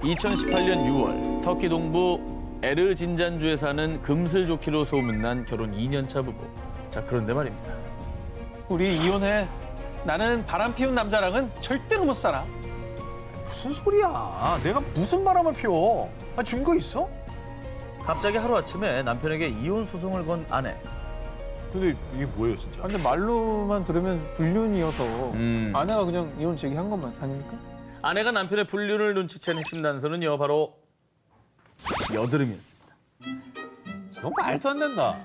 2018년 6월 터키 동부 에르진잔주에 사는 금슬좋기로 소문난 결혼 2년차 부부. 자, 그런데 말입니다. 우리 이혼해. 나는 바람 피운 남자랑은 절대로 못 살아. 무슨 소리야? 내가 무슨 바람을 피워? 증거 있어? 갑자기 하루아침에 남편에게 이혼 소송을 건 아내. 근데 이게 뭐예요, 진짜? 근데 말로만 들으면 불륜이어서 아내가 그냥 이혼 제기한 것만 아닙니까? 아내가 남편의 불륜을 눈치챈 핵심 단서는요, 바로 여드름이었습니다. 이건 말도 안 된다.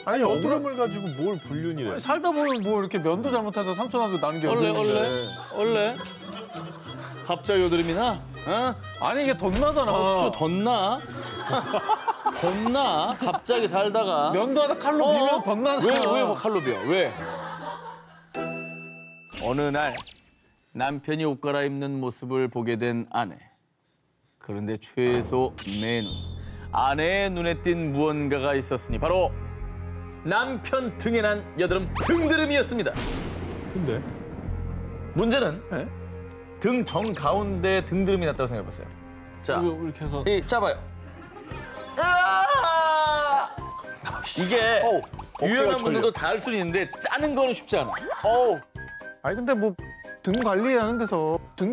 아니, 여드름을 가지고 뭘 불륜이래. 아니, 살다 보면 뭐 이렇게 면도 잘못해서 삼촌한테 나는 게 여드름인데. 원래? 갑자기 여드름이 나? 어? 아니, 이게 덧나잖아. 덧나? 덧나? 갑자기 살다가. 면도 하나 칼로 비면 덧나잖아. 왜 뭐 칼로 비워? 왜? 어느 날 남편이 옷 갈아입는 모습을 보게 된 아내. 그런데 최소 내 눈. 아내의 눈에 띈 무언가가 있었으니 바로 남편 등에 난 여드름 등드름이었습니다. 근데? 문제는 등 정가운데 등드름이 났다고 생각해봤어요. 자, 이렇게 해서 짜봐요. 이게 유연한 분들도 다 할 수는 있는데 짜는 거는 쉽지 않아. 아니, 근데 뭐 등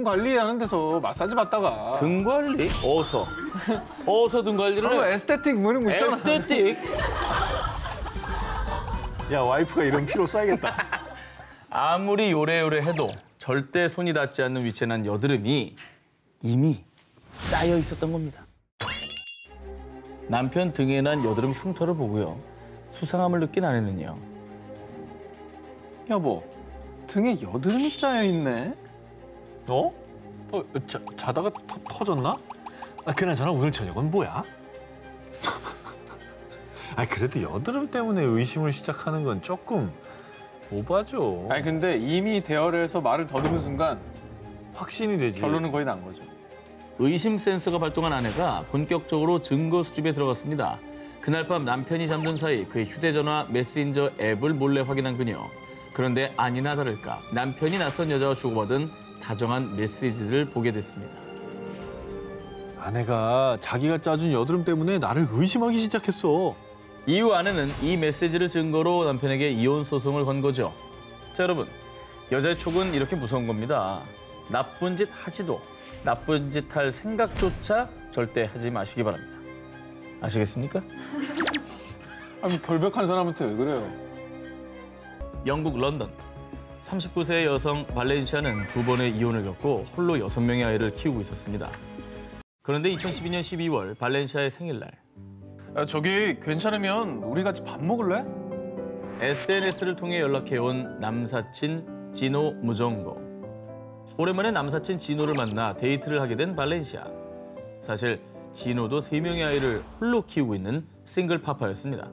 관리하는 데서 마사지 받다가 등 관리? 어서 등 관리를 해? 에스테틱 뭐 이런 거 있잖아. 에스테틱? 야, 와이프가 이런 피로 써야겠다. 아무리 요래요래 해도 절대 손이 닿지 않는 위치에 난 여드름이 이미 쌓여 있었던 겁니다. 남편 등에 난 여드름 흉터를 보고요. 수상함을 느낀 아내는요. 여보, 등에 여드름이 짜여있네. 자다가 터졌나? 그나저나 오늘 저녁은 뭐야? 그래도 여드름 때문에 의심을 시작하는 건 조금 오바죠. 아니, 근데 이미 대화를 해서 말을 더듬은 순간 확신이 되지. 결론은 거의 난 거죠. 의심 센서가 발동한 아내가 본격적으로 증거 수집에 들어갔습니다. 그날 밤 남편이 잠든 사이 그의 휴대전화 메신저 앱을 몰래 확인한 그녀. 그런데 아니나 다를까 남편이 낯선 여자와 주고받은 다정한 메시지를 보게 됐습니다. 아내가 자기가 짜준 여드름 때문에 나를 의심하기 시작했어. 이후 아내는 이 메시지를 증거로 남편에게 이혼 소송을 건 거죠. 자, 여러분, 여자의 촉은 이렇게 무서운 겁니다. 나쁜 짓 하지도 나쁜 짓 할 생각조차 절대 하지 마시기 바랍니다. 아시겠습니까? 아니, 결백한 사람한테 왜 그래요? 영국 런던. 39세의 여성 발렌시아는 2번의 이혼을 겪고 홀로 6명의 아이를 키우고 있었습니다. 그런데 2012년 12월 발렌시아의 생일날. 저기 괜찮으면 우리 같이 밥 먹을래? SNS를 통해 연락해온 남사친 지노 무정고. 오랜만에 남사친 지노를 만나 데이트를 하게 된 발렌시아. 사실 지노도 3명의 아이를 홀로 키우고 있는 싱글 파파였습니다.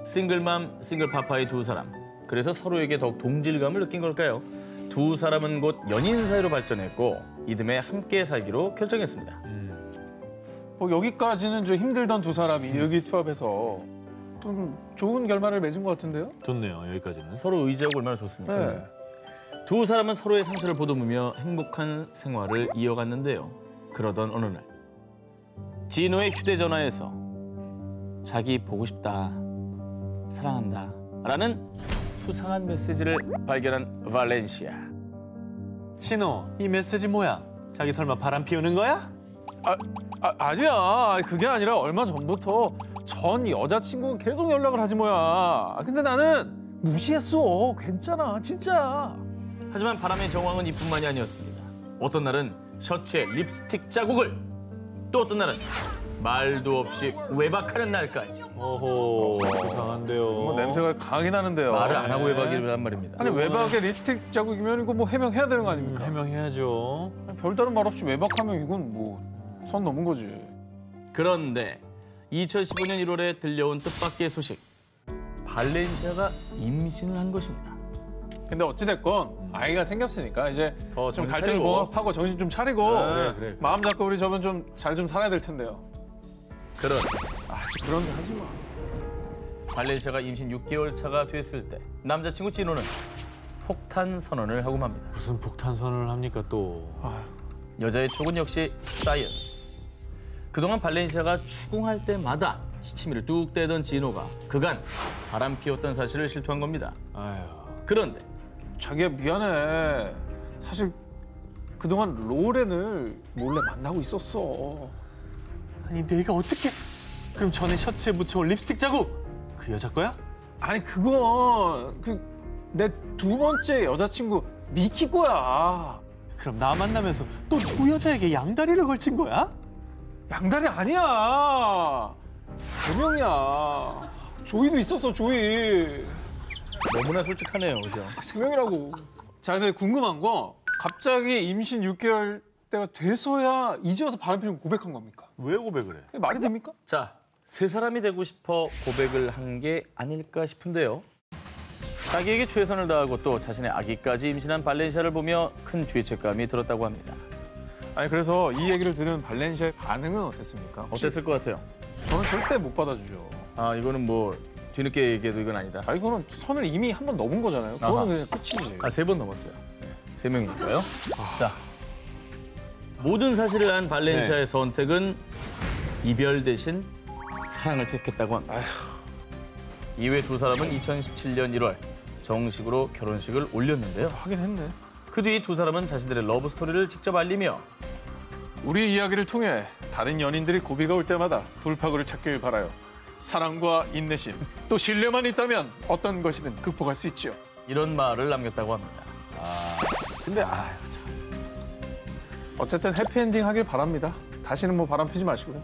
싱글맘, 싱글 파파의 두 사람. 그래서 서로에게 더욱 동질감을 느낀 걸까요? 두 사람은 곧 연인 사이로 발전했고 이듬해 함께 살기로 결정했습니다. 뭐 여기까지는 좀 힘들던 두 사람이 의기투합해서 좀 좋은 결말을 맺은 것 같은데요? 좋네요, 여기까지는. 서로 의지하고 얼마나 좋습니까? 네. 두 사람은 서로의 상처를 보듬으며 행복한 생활을 이어갔는데요. 그러던 어느 날 진호의 휴대전화에서 자기 보고 싶다, 사랑한다 라는 수상한 메시지를 발견한 발렌시아. 신호, 이 메시지 뭐야? 자기 설마 바람 피우는 거야? 아니야. 그게 아니라 얼마 전부터 전 여자친구가 계속 연락을 하지 뭐야. 근데 나는 무시했어. 괜찮아, 진짜. 하지만 바람의 정황은 이뿐만이 아니었습니다. 어떤 날은 셔츠에 립스틱 자국을, 또 어떤 날은 말도 없이 외박하는 날까지. 수상한데요. 뭐 냄새가 강하게 나는데요. 말을 안 하고 외박이를 한 말입니다. 아니, 외박에 립스틱 자국이면 이거 뭐 해명해야 되는 거 아닙니까? 해명해야죠. 아니, 별다른 말 없이 외박하면 이건 뭐 선 넘은 거지. 그런데 2015년 1월에 들려온 뜻밖의 소식. 발렌시아가 임신을 한 것입니다. 근데 어찌됐건 아이가 생겼으니까 이제 좀 정신 갈등을 차리고. 봉합하고 정신 좀 차리고 그래. 마음 잡고 우리 저분 좀 잘 좀 살아야 될 텐데요. 그런 그런 거 하지 마. 발렌시아가 임신 6개월 차가 됐을 때 남자친구 진호는 폭탄 선언을 하고 맙니다. 무슨 폭탄 선언을 합니까 또? 여자의 촉은 역시 사이언스. 그동안 발렌시아가 추궁할 때마다 시치미를 뚝 떼던 진호가 그간 바람 피웠던 사실을 실토한 겁니다. 아휴. 그런데 자기야 미안해. 사실 그동안 로렌을 몰래 만나고 있었어. 아니 내가 어떻게? 그럼 전에 셔츠에 묻혀온 립스틱 자국 그 여자 거야? 아니 그건 내 두 번째 여자친구 미키 거야. 그럼 나 만나면서 또 두 여자에게 양다리를 걸친 거야? 양다리 아니야. 3명이야. 조이도 있었어, 조이. 너무나 솔직하네요, 그죠? 3명이라고. 자, 근데 궁금한 거 갑자기 임신 6개월 때가 돼서야 이제 와서 바람 피는 고백한 겁니까? 왜 고백을 해? 말이 됩니까? 자, 세 사람이 되고 싶어 고백을 한 게 아닐까 싶은데요. 자기에게 최선을 다하고 또 자신의 아기까지 임신한 발렌시아를 보며 큰 죄책감이 들었다고 합니다. 아니 그래서 이 얘기를 들은 발렌시아의 반응은 어땠습니까? 어땠을 것 같아요? 저는 절대 못 받아주죠. 아, 이거는 뭐 뒤늦게 얘기해도 이건 아니다. 아니 그거는 선을 이미 한 번 넘은 거잖아요. 그거는 아하. 그냥 끝이지. 아, 3번 넘었어요. 네, 3명이니까요. 자, 모든 사실을 안 발렌시아의 선택은 이별 대신 사랑을 택했다고 합니다. 이외 두 사람은 2017년 1월 정식으로 결혼식을 올렸는데요. 하긴 했네. 그 뒤 두 사람은 자신들의 러브 스토리를 직접 알리며 우리 이야기를 통해 다른 연인들이 고비가 올 때마다 돌파구를 찾길 바라요. 사랑과 인내심, 또 신뢰만 있다면 어떤 것이든 극복할 수 있지요. 이런 말을 남겼다고 합니다. 근데 아휴 참. 어쨌든 해피엔딩 하길 바랍니다. 다시는 뭐 바람 피지 마시고요.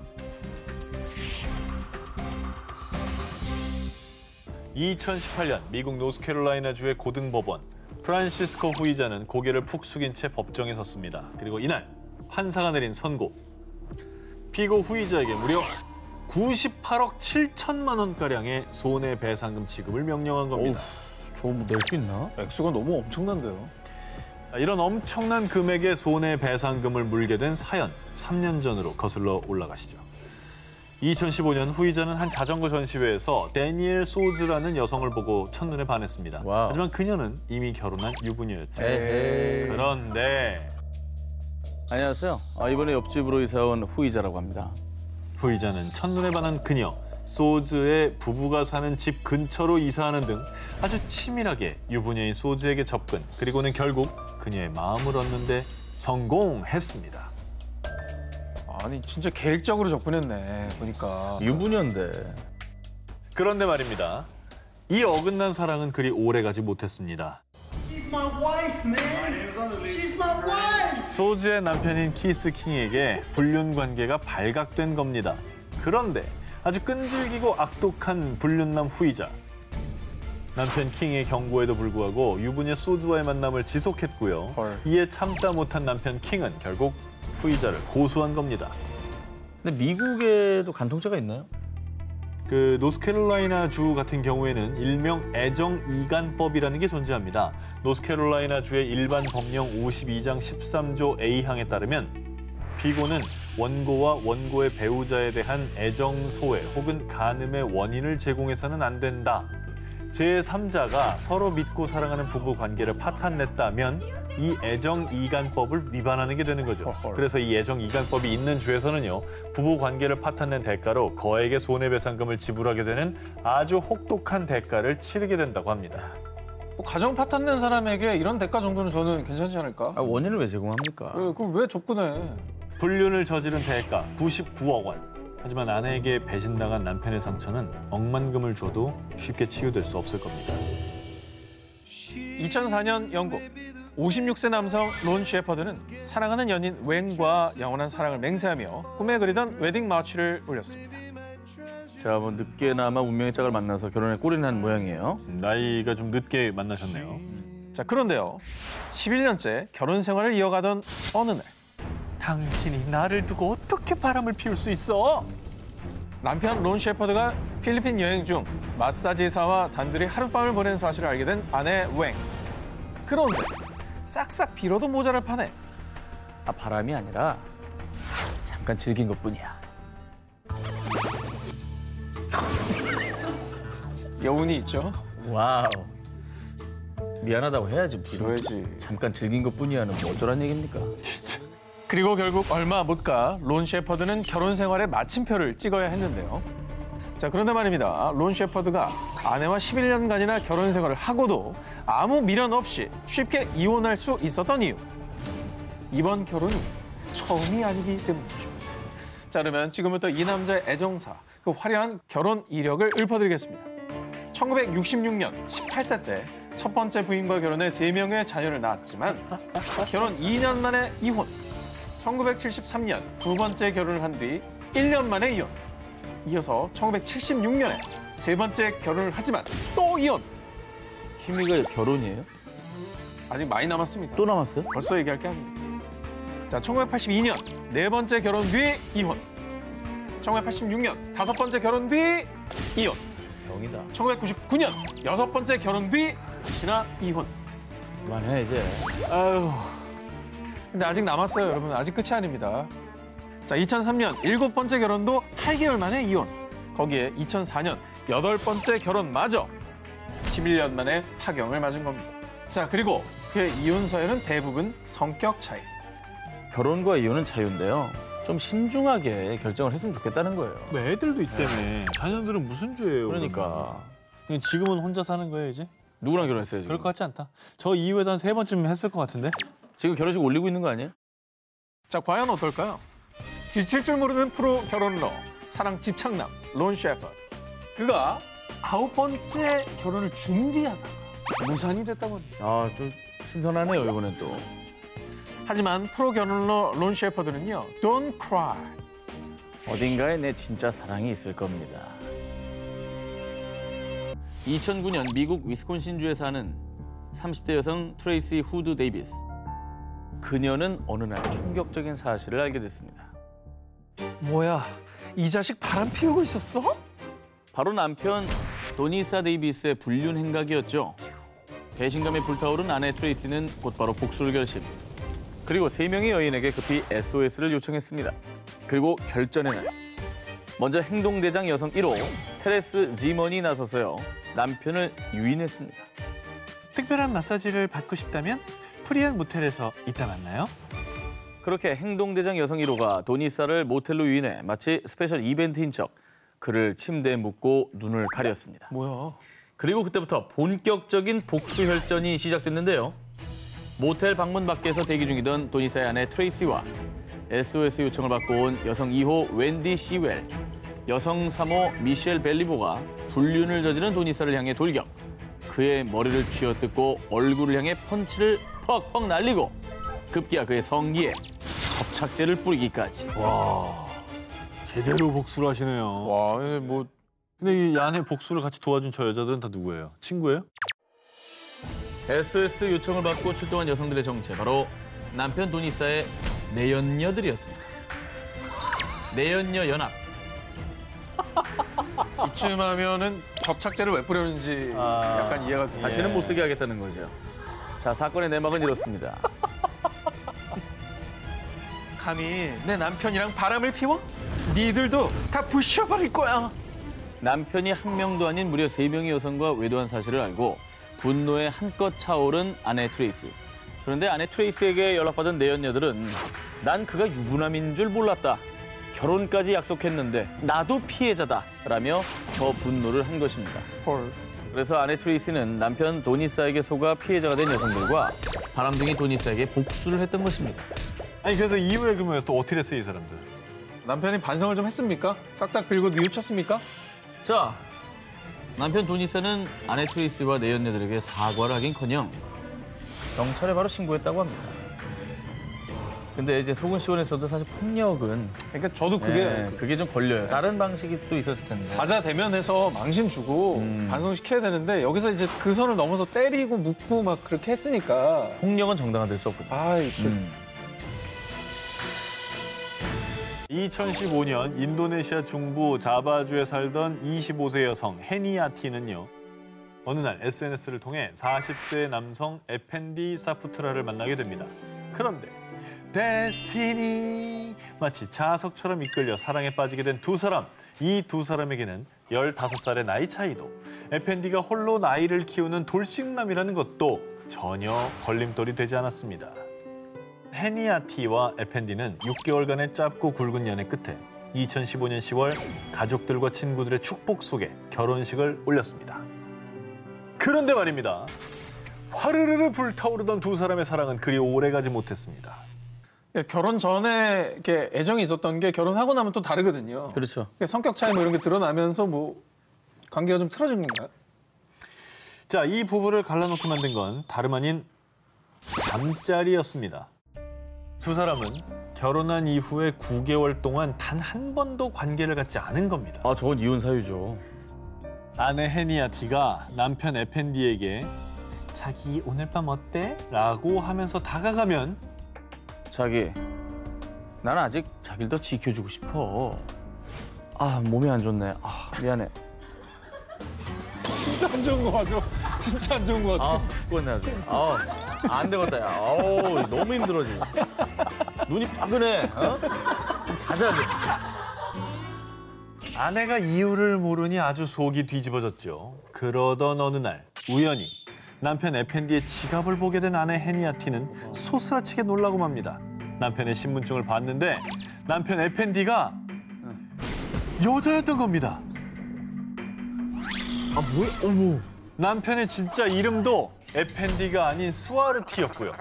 2018년 미국 노스캐롤라이나주의 고등법원 프란시스코 후이자는 고개를 푹 숙인 채 법정에 섰습니다. 그리고 이날 판사가 내린 선고. 피고 후이자에게 무려 98억 7천만 원가량의 손해배상금 지급을 명령한 겁니다. 저거 뭐 낼 수 있나? 액수가 너무 엄청난데요. 이런 엄청난 금액의 손해배상금을 물게 된 사연 3년 전으로 거슬러 올라가시죠. 2015년 후이자는 한 자전거 전시회에서 데니엘 소즈라는 여성을 보고 첫눈에 반했습니다. 와우. 하지만 그녀는 이미 결혼한 유부녀였죠. 에헤이. 그런데 안녕하세요. 이번에 옆집으로 이사 온 후이자라고 합니다. 후이자는 첫눈에 반한 그녀, 소즈의 부부가 사는 집 근처로 이사하는 등 아주 치밀하게 유부녀인 소즈에게 접근, 그리고는 결국 그녀의 마음을 얻는데 성공했습니다. 아니 진짜 계획적으로 접근했네 보니까. 유부녀인데. 그런데 말입니다. 이 어긋난 사랑은 그리 오래가지 못했습니다. She's my wife, man. She's my wife. 소즈의 남편인 키스 킹에게 불륜 관계가 발각된 겁니다. 그런데 아주 끈질기고 악독한 불륜남 후이자. 남편 킹의 경고에도 불구하고 유부녀 소즈와의 만남을 지속했고요. 헐. 이에 참다 못한 남편 킹은 결국 후이자를 고소한 겁니다. 근데 미국에도 간통죄가 있나요? 그 노스캐롤라이나 주 같은 경우에는 일명 애정이간법이라는 게 존재합니다. 노스캐롤라이나 주의 일반 법령 52장 13조 A항에 따르면 피고는 원고와 원고의 배우자에 대한 애정 소외 혹은 간음의 원인을 제공해서는 안 된다. 제3자가 서로 믿고 사랑하는 부부 관계를 파탄냈다면 이 애정이간법을 위반하는 게 되는 거죠. 그래서 이 애정이간법이 있는 주에서는요, 부부 관계를 파탄낸 대가로 거액의 손해배상금을 지불하게 되는 아주 혹독한 대가를 치르게 된다고 합니다. 뭐 가정 파탄 낸 사람에게 이런 대가 정도는 저는 괜찮지 않을까? 원인을 왜 제공합니까? 그럼 왜 접근해? 불륜을 저지른 대가 99억 원. 하지만 아내에게 배신당한 남편의 상처는 억만금을 줘도 쉽게 치유될 수 없을 겁니다. 2004년 영국 56세 남성 론 셰퍼드는 사랑하는 연인 웽과 영원한 사랑을 맹세하며 꿈에 그리던 웨딩 마치를 올렸습니다. 자, 뭐 늦게나마 운명의 짝을 만나서 결혼에 꼴이 난 모양이에요. 나이가 좀 늦게 만나셨네요. 자, 그런데요. 11년째 결혼 생활을 이어가던 어느 날 당신이 나를 두고 어떻게 바람을 피울 수 있어? 남편 론 셰퍼드가 필리핀 여행 중 마사지사와 단둘이 하룻밤을 보낸 사실을 알게 된 아내 웽. 그런데 싹싹 빌어도 모자랄 판에 바람이 아니라 잠깐 즐긴 것뿐이야. 여운이 있죠. 와우. 미안하다고 해야지. 빌어야지. 잠깐 즐긴 것뿐이야는 뭐 어쩌란 얘기입니까? 진짜 그리고 결국 얼마 못 가 론 셰퍼드는 결혼 생활에 마침표를 찍어야 했는데요. 자, 그런데 말입니다. 론 셰퍼드가 아내와 11년간이나 결혼 생활을 하고도 아무 미련 없이 쉽게 이혼할 수 있었던 이유. 이번 결혼이 처음이 아니기 때문이죠. 자, 그러면 지금부터 이 남자의 애정사, 그 화려한 결혼 이력을 읊어드리겠습니다. 1966년 18세 때 첫 번째 부인과 결혼해 3명의 자녀를 낳았지만 결혼 2년 만에 이혼. 1973년 두 번째 결혼을 한 뒤 1년 만에 이혼. 이어서 1976년에 세 번째 결혼을 하지만 또 이혼. 취미가 결혼이에요? 아직 많이 남았습니다. 또 남았어요? 벌써 얘기할 게 아닙니다. 자, 1982년 네 번째 결혼 뒤 이혼. 1986년 다섯 번째 결혼 뒤 이혼. 병이다. 1999년 여섯 번째 결혼 뒤 다시나 이혼. 그만해 이제. 아유, 근데 아직 남았어요, 여러분. 아직 끝이 아닙니다. 자, 2003년 일곱 번째 결혼도 8개월 만에 이혼. 거기에 2004년 여덟 번째 결혼마저 11년 만에 파경을 맞은 겁니다. 자, 그리고 그의 이혼 사연은 대부분 성격 차이. 결혼과 이혼은 자유인데요. 좀 신중하게 결정을 했으면 좋겠다는 거예요. 뭐 애들도 있다며. 자녀들은 무슨 죄예요? 그러니까. 그러면? 지금은 혼자 사는 거예요, 이제? 누구랑 결혼했어요 지금? 그럴 것 같지 않다. 저 이후에도 한 3번쯤 했을 것 같은데? 지금 결혼식 올리고 있는 거 아니에요? 자, 과연 어떨까요? 지칠 줄 모르는 프로 결혼러, 사랑 집착남, 론 셰퍼드. 그가 9번째 결혼을 준비하다가 무산이 됐다고 합니다. 아, 좀 신선하네요 이번엔 또. 하지만 프로 결혼러 론 셰퍼드는요, Don't cry. 어딘가에 내 진짜 사랑이 있을 겁니다. 2009년 미국 위스콘신주에 사는 30대 여성 트레이시 후드 데이비스. 그녀는 어느 날 충격적인 사실을 알게 됐습니다. 뭐야, 이 자식 바람 피우고 있었어? 바로 남편 도니사 데이비스의 불륜 행각이었죠. 배신감에 불타오른 아내 트레이시는 곧바로 복수를 결심. 그리고 3명의 여인에게 급히 SOS를 요청했습니다. 그리고 결전의 날. 먼저 행동대장 여성 1호 테레스 지먼이 나서서요. 남편을 유인했습니다. 특별한 마사지를 받고 싶다면 프리한 모텔에서 이따 만나요. 그렇게 행동대장 여성 1호가 도니사를 모텔로 유인해 마치 스페셜 이벤트인 척 그를 침대에 묻고 눈을 가렸습니다. 뭐야? 그리고 그때부터 본격적인 복수 혈전이 시작됐는데요. 모텔 방문 밖에서 대기 중이던 도니사의 아내 트레이시와 SOS 요청을 받고 온 여성 2호 웬디 시웰, 여성 3호 미셸 벨리보가 불륜을 저지른 도니사를 향해 돌격. 그의 머리를 쥐어뜯고 얼굴을 향해 펀치를 퍽퍽 날리고 급기야 그의 성기에 접착제를 뿌리기까지. 와, 제대로 복수를 하시네요. 와, 뭐 근데 이 안에 복수를 같이 도와준 저 여자들은 다 누구예요? 친구예요? SOS 요청을 받고 출동한 여성들의 정체, 바로 남편 도니사의 내연녀들이었습니다. 내연녀 연합. 이쯤 하면은 접착제를 왜 뿌렸는지 약간 이해가 됩니다. 다시는 못 쓰게 하겠다는 거죠. 자, 사건의 내막은 이렇습니다. 감히 내 남편이랑 바람을 피워? 니들도 다 부셔버릴 거야. 남편이 한 명도 아닌 무려 3명의 여성과 외도한 사실을 알고 분노에 한껏 차오른 아내 트레이시. 그런데 아내 트레이시에게 연락받은 내연녀들은 난 그가 유부남인 줄 몰랐다. 결혼까지 약속했는데 나도 피해자다. 라며 더 분노를 한 것입니다. 헐. 그래서 아내 트레이시는 남편 도니사에게 속아 피해자가 된 여성들과 바람둥이 도니사에게 복수를 했던 것입니다. 아니 그래서 이후에 그러면 또 어떻게 됐어요, 이 사람들? 남편이 반성을 좀 했습니까? 싹싹 빌고 뉘우쳤습니까? 자, 남편 도니사는 아내 트레이시와 내연녀들에게 사과를 하긴커녕 경찰에 바로 신고했다고 합니다. 근데 이제 속은 시원했어도 사실 폭력은 그러니까 저도 그게 좀 걸려요. 다른 방식이 또 있었을 텐데. 사자 대면해서 망신 주고 반성시켜야 되는데 여기서 이제 그 선을 넘어서 때리고 묻고 막 그렇게 했으니까 폭력은 정당화될 수 없거든요. 아이 2015년 인도네시아 중부 자바주에 살던 25세 여성 헤니아티는요. 어느 날 SNS를 통해 40세 남성 에펜디 사푸트라를 만나게 됩니다. 그런데 데스티니! 마치 자석처럼 이끌려 사랑에 빠지게 된 두 사람. 이 두 사람에게는 15살의 나이 차이도 에펜디가 홀로 나이를 키우는 돌싱남이라는 것도 전혀 걸림돌이 되지 않았습니다. 헤니아티와 에펜디는 6개월간의 짧고 굵은 연애 끝에 2015년 10월 가족들과 친구들의 축복 속에 결혼식을 올렸습니다. 그런데 말입니다. 화르르르 불타오르던 두 사람의 사랑은 그리 오래가지 못했습니다. 결혼 전에 이렇게 애정이 있었던 게 결혼하고 나면 또 다르거든요. 그렇죠. 성격 차이 뭐 이런 게 드러나면서 뭐 관계가 좀 틀어진 건가요? 자, 이 부부를 갈라놓게 만든 건 다름 아닌 잠자리였습니다. 두 사람은 결혼한 이후에 9개월 동안 단 한 번도 관계를 갖지 않은 겁니다. 아, 저건 이혼 사유죠. 아내 헤니아티가 남편 에펜디에게 자기 오늘 밤 어때? 라고 하면서 다가가면 자기, 난 아직 자기를 더 지켜주고 싶어. 아, 몸이 안 좋네. 아, 미안해. 진짜 안 좋은 거 맞아. 진짜 안 좋은 거 같아. 아, 죽겠네 아주. 아, 안 되겠다 야. 아우, 너무 힘들어 지금. 눈이 빠그네. 어? 좀 자자 좀. 아내가 이유를 모르니 아주 속이 뒤집어졌죠. 그러던 어느 날 우연히 남편 에펜디의 지갑을 보게 된 아내 헤니아티는 소스라치게 놀라고 맙니다. 남편의 신분증을 봤는데 남편 에펜디가 여자였던 겁니다. 아, 뭐야? 어머. 남편의 진짜 이름도 에펜디가 아닌 수아르티였고요.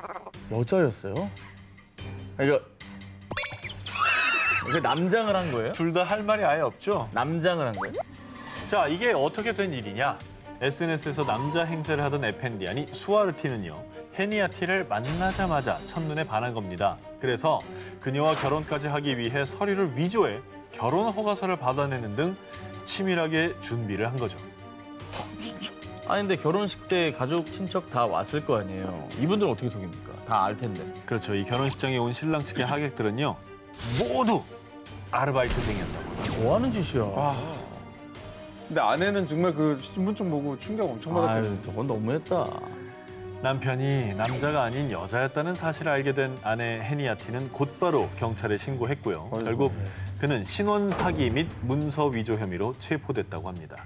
여자였어요? 이거 남장을 한 거예요? 둘 다 할 말이 아예 없죠. 남장을 한 거예요? 자, 이게 어떻게 된 일이냐? SNS에서 남자 행세를 하던 에펜디 아니 수아르티는요. 헤니아티를 만나자마자 첫눈에 반한 겁니다. 그래서 그녀와 결혼까지 하기 위해 서류를 위조해 결혼 허가서를 받아내는 등 치밀하게 준비를 한 거죠. 아니 근데 결혼식 때 가족 친척 다 왔을 거 아니에요. 이분들은 어떻게 속입니까? 다 알 텐데. 그렇죠. 이 결혼식장에 온 신랑 측의 하객들은요. 모두 아르바이트생이었다고. 뭐 하는 짓이야? 와. 근데 아내는 정말 그 신분증 보고 충격 엄청 받았대요. 아유, 저건 너무했다. 남편이 남자가 아닌 여자였다는 사실을 알게 된 아내 헤니아티는 곧바로 경찰에 신고했고요. 결국 그는 신원 사기 및 문서 위조 혐의로 체포됐다고 합니다.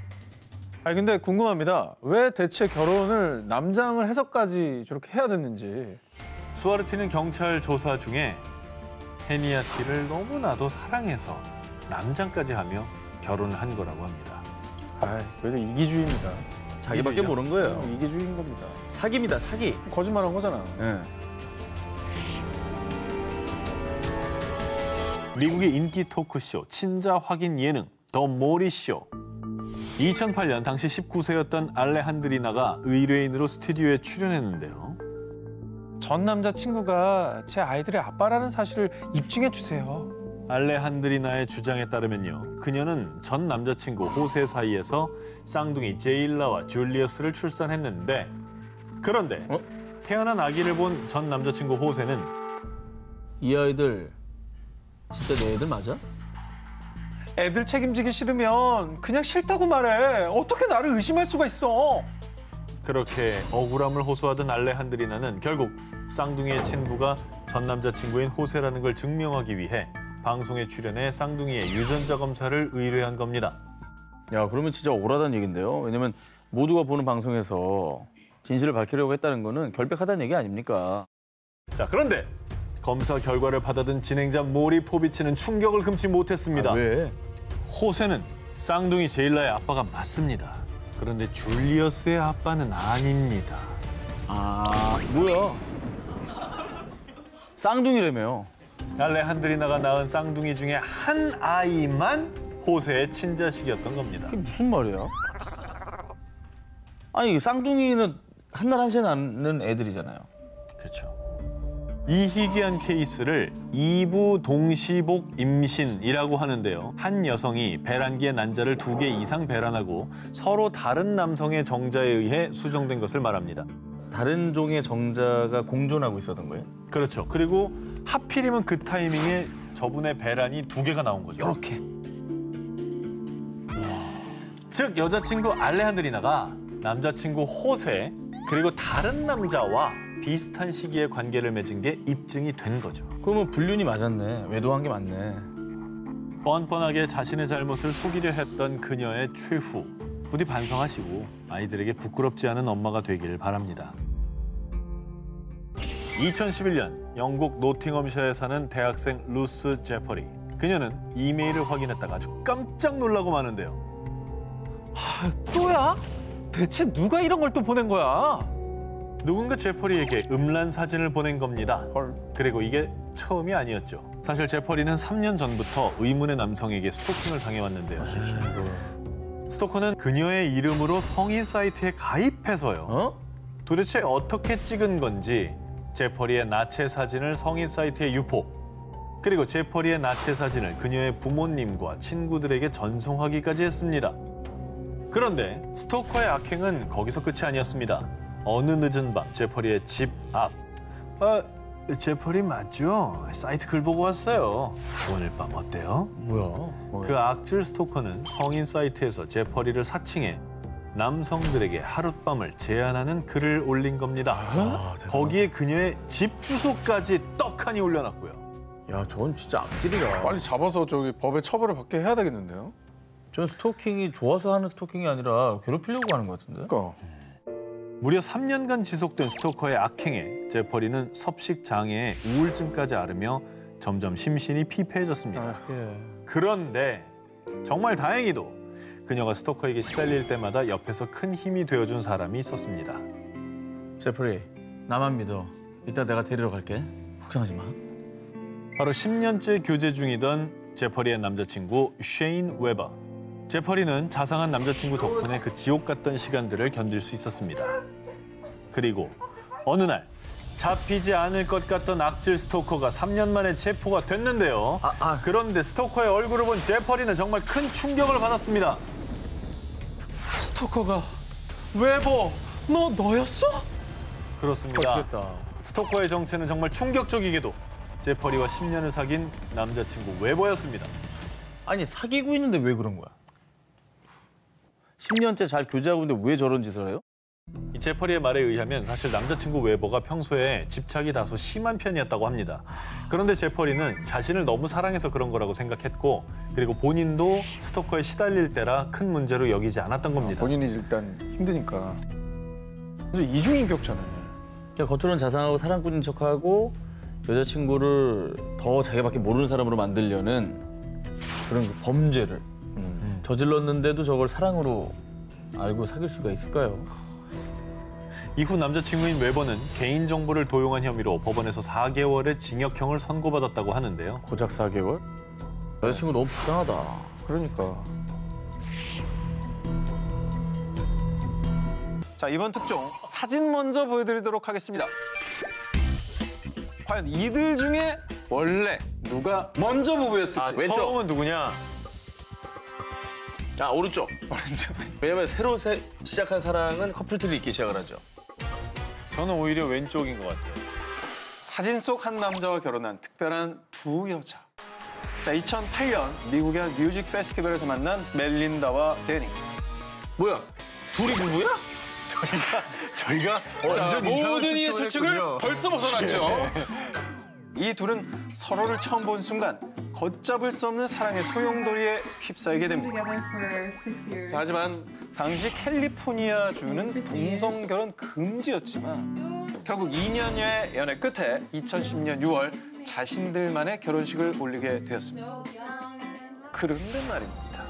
아니 근데 궁금합니다. 왜 대체 결혼을 남장을 해서까지 저렇게 해야 됐는지. 수아르티는 경찰 조사 중에 헤니아티를 너무나도 사랑해서 남장까지 하며 결혼을 한 거라고 합니다. 아, 그래도 이기주의입니다. 자기밖에 모르는 거예요. 이기주의인 겁니다. 사기입니다, 사기. 거짓말한 거잖아. 예. 미국의 인기 토크쇼 친자 확인 예능 더 모리 쇼. 2008년 당시 19세였던 알레한드리나가 의뢰인으로 스튜디오에 출연했는데요. 전 남자친구가 제 아이들의 아빠라는 사실을 입증해 주세요. 알레한드리나의 주장에 따르면요. 그녀는 전 남자친구 호세 사이에서 쌍둥이 제일라와 줄리어스를 출산했는데 그런데 태어난 아기를 본 전 남자친구 호세는 이 아이들 진짜 내 애들 맞아? 애들 책임지기 싫으면 그냥 싫다고 말해. 어떻게 나를 의심할 수가 있어? 그렇게 억울함을 호소하던 알레한드리나는 결국 쌍둥이의 친부가 전 남자친구인 호세라는 걸 증명하기 위해 방송에 출연해 쌍둥이의 유전자 검사를 의뢰한 겁니다. 야, 그러면 진짜 억울하다는 얘긴데요. 왜냐면 모두가 보는 방송에서 진실을 밝히려고 했다는 거는 결백하다는 얘기 아닙니까? 자, 그런데 검사 결과를 받아든 진행자 모리 포비치는 충격을 금치 못했습니다. 아, 왜? 호세는 쌍둥이 제일라의 아빠가 맞습니다. 그런데 줄리어스의 아빠는 아닙니다. 아, 뭐야? 쌍둥이라며. 알레한드리나가 낳은 쌍둥이 중에 한 아이만 호세의 친자식이었던 겁니다. 그게 무슨 말이야? 아니, 쌍둥이는 한날 한시에 낳는 애들이잖아요. 그렇죠. 이 희귀한 케이스를 이부 동시복 임신이라고 하는데요. 한 여성이 배란기의 난자를 2개 이상 배란하고 서로 다른 남성의 정자에 의해 수정된 것을 말합니다. 다른 종의 정자가 공존하고 있었던 거예요? 그렇죠. 그리고 하필이면 그 타이밍에 저분의 배란이 2개가 나온 거죠. 이렇게. 즉 여자친구 알레한드리나가 남자친구 호세 그리고 다른 남자와 비슷한 시기에 관계를 맺은 게 입증이 된 거죠. 그러면 불륜이 맞았네. 외도한 게 맞네. 뻔뻔하게 자신의 잘못을 속이려 했던 그녀의 최후. 부디 반성하시고 아이들에게 부끄럽지 않은 엄마가 되기를 바랍니다. 2011년 영국 노팅엄셔에 사는 대학생 루스 제퍼리. 그녀는 이메일을 확인했다가 아주 깜짝 놀라고 마는데요. 또야? 대체 누가 이런 걸 또 보낸 거야? 누군가 제퍼리에게 음란 사진을 보낸 겁니다. 헐. 그리고 이게 처음이 아니었죠. 사실 제퍼리는 3년 전부터 의문의 남성에게 스토킹을 당해왔는데요. 스토커는 그녀의 이름으로 성인 사이트에 가입해서요. 도대체 어떻게 찍은 건지 제퍼리의 나체 사진을 성인 사이트에 유포, 그리고 제퍼리의 나체 사진을 그녀의 부모님과 친구들에게 전송하기까지 했습니다. 그런데 스토커의 악행은 거기서 끝이 아니었습니다. 어느 늦은 밤 제퍼리의 집 앞. 제퍼리 맞죠? 사이트 글 보고 왔어요. 오늘 밤 어때요? 뭐야? 그 악질 스토커는 성인 사이트에서 제퍼리를 사칭해 남성들에게 하룻밤을 제안하는 글을 올린 겁니다. 거기에 그녀의 집 주소까지 떡하니 올려놨고요. 야, 저건 진짜 악질이다. 빨리 잡아서 저기 법에 처벌을 받게 해야 되겠는데요? 전 스토킹이 좋아서 하는 스토킹이 아니라 괴롭히려고 하는 것 같은데? 그러니까. 무려 3년간 지속된 스토커의 악행에 제퍼리는 섭식 장애에 우울증까지 앓으며 점점 심신이 피폐해졌습니다. 그런데 정말 다행히도 그녀가 스토커에게 시달릴 때마다 옆에서 큰 힘이 되어준 사람이 있었습니다. 제프리, 나만 믿어. 이따 내가 데리러 갈게. 걱정하지 마. 바로 10년째 교제 중이던 제퍼리의 남자친구 쉐인 웨버. 제퍼리는 자상한 남자친구 덕분에 그 지옥 같던 시간들을 견딜 수 있었습니다. 그리고 어느 날 잡히지 않을 것 같던 악질 스토커가 3년 만에 체포가 됐는데요. 그런데 스토커의 얼굴을 본 제퍼리는 정말 큰 충격을 받았습니다. 스토커가 웨버, 너였어? 그렇습니다. 멋있겠다. 스토커의 정체는 정말 충격적이게도 제퍼리와 10년을 사귄 남자친구 웨버였습니다. 아니, 사귀고 있는데 왜 그런 거야? 10년째 잘 교제하고 있는데 왜 저런 짓을 해요? 이 제퍼리의 말에 의하면 사실 남자친구 웨버가 평소에 집착이 다소 심한 편이었다고 합니다. 그런데 제퍼리는 자신을 너무 사랑해서 그런 거라고 생각했고, 그리고 본인도 스토커에 시달릴 때라 큰 문제로 여기지 않았던 겁니다. 본인이 일단 힘드니까. 이중인격자네. 그냥 겉으로는 자상하고 사랑꾼인 척하고 여자친구를 더 자기밖에 모르는 사람으로 만들려는 그런 그 범죄를 저질렀는데도 저걸 사랑으로 알고 사귈 수가 있을까요? 이후 남자친구인 웨버는 개인정보를 도용한 혐의로 법원에서 4개월의 징역형을 선고받았다고 하는데요. 고작 4개월? 여자친구 너무 불쌍하다. 그러니까. 자, 이번 특종 사진 먼저 보여드리도록 하겠습니다. 과연 이들 중에 원래 누가 먼저 부부였을지. 왼쪽. 처음은 누구냐? 오른쪽. 왜냐면 새로 시작한 사랑은 커플티를 입기 시작을 하죠. 저는 오히려 왼쪽인 것 같아요. 사진 속 한 남자와 결혼한 특별한 두 여자. 자, 2008년 미국의 한 뮤직 페스티벌에서 만난 멜린다와 데니. 뭐야? 둘이 부부야? 저희가 자, 모든 이의 추측을 벌써 벗어났죠. 이 둘은 서로를 처음 본 순간 걷잡을 수 없는 사랑의 소용돌이에 휩싸이게 됩니다. 자, 하지만 당시 캘리포니아주는 동성 결혼 금지였지만 결국 2년여의 연애 끝에 2010년 6월 자신들만의 결혼식을 올리게 되었습니다. 그런데 말입니다.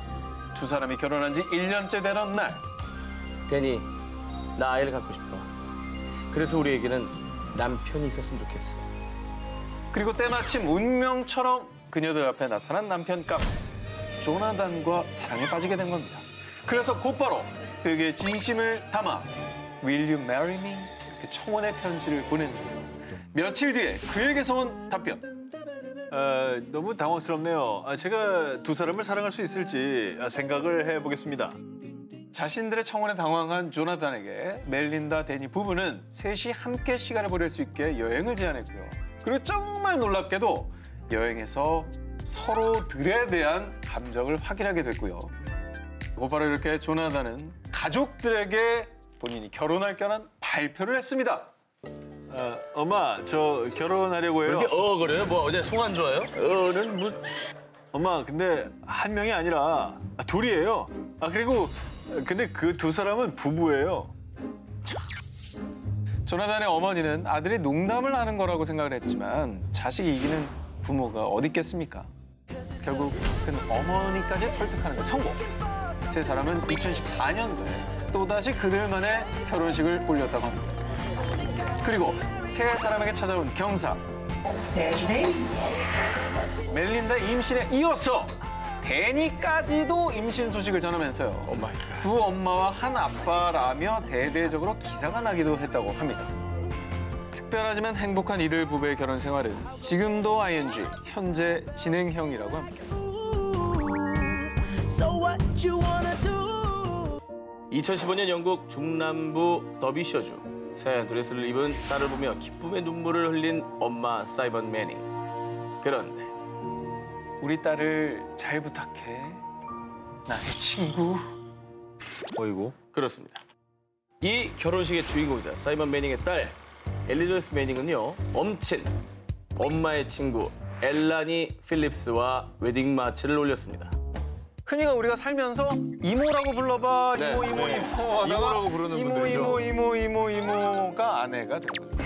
두 사람이 결혼한 지 1년째 되던 날. 데니, 나 아이를 갖고 싶어. 그래서 우리에게는 남편이 있었으면 좋겠어. 그리고 때마침 운명처럼 그녀들 앞에 나타난 남편 감 조나단과 사랑에 빠지게 된 겁니다. 그래서 곧바로 그에게 진심을 담아 Will you marry me? 이렇게 청혼의 편지를 보냈는데요. 며칠 뒤에 그에게서 온 답변. 너무 당황스럽네요. 제가 두 사람을 사랑할 수 있을지 생각을 해보겠습니다. 자신들의 청혼에 당황한 조나단에게 멜린다 데니 부부는 셋이 함께 시간을 보낼 수 있게 여행을 제안했고요. 그리고 정말 놀랍게도 여행에서 서로들에 대한 감정을 확인하게 됐고요. 곧바로 이렇게 조나단은 가족들에게 본인이 결혼할 껴난 발표를 했습니다. 엄마, 저 결혼하려고 해요. 이렇게 그래요? 뭐 어제 속 안 좋아요? 는 뭐... 엄마, 근데 한 명이 아니라 둘이에요. 근데 그 두 사람은 부부예요. 조나단의 어머니는 아들이 농담을 하는 거라고 생각을 했지만 자식이 이기는 부모가 어디 있겠습니까? 결국은 어머니까지 설득하는 데 성공. 세 사람은 2014년도에 또다시 그들만의 결혼식을 올렸다고 합니다. 그리고 세 사람에게 찾아온 경사. 멜린다 임신에 이어서 데니까지도 임신 소식을 전하면서요. 두 엄마와 한 아빠라며 대대적으로 기사가 나기도 했다고 합니다. 특별하지만 행복한 이들 부부의 결혼 생활은 지금도 ING, 현재 진행형이라고 합니다. 2015년 영국 중남부 더비셔주 새하얀 드레스를 입은 딸을 보며 기쁨의 눈물을 흘린 엄마 사이먼 매닝. 그런데 우리 딸을 잘 부탁해. 나의 친구. 어이구. 그렇습니다. 이 결혼식의 주인공이자 사이먼 매닝의 딸 엘리자베스 매닝은요, 엄친 엄마의 친구 엘라니 필립스와 웨딩 마치를 올렸습니다. 흔히가 우리가 살면서 이모라고 불러봐. 네. 이모 네. 하다가 이모라고 부르는 분들이죠. 이모가 아내가 되거든요.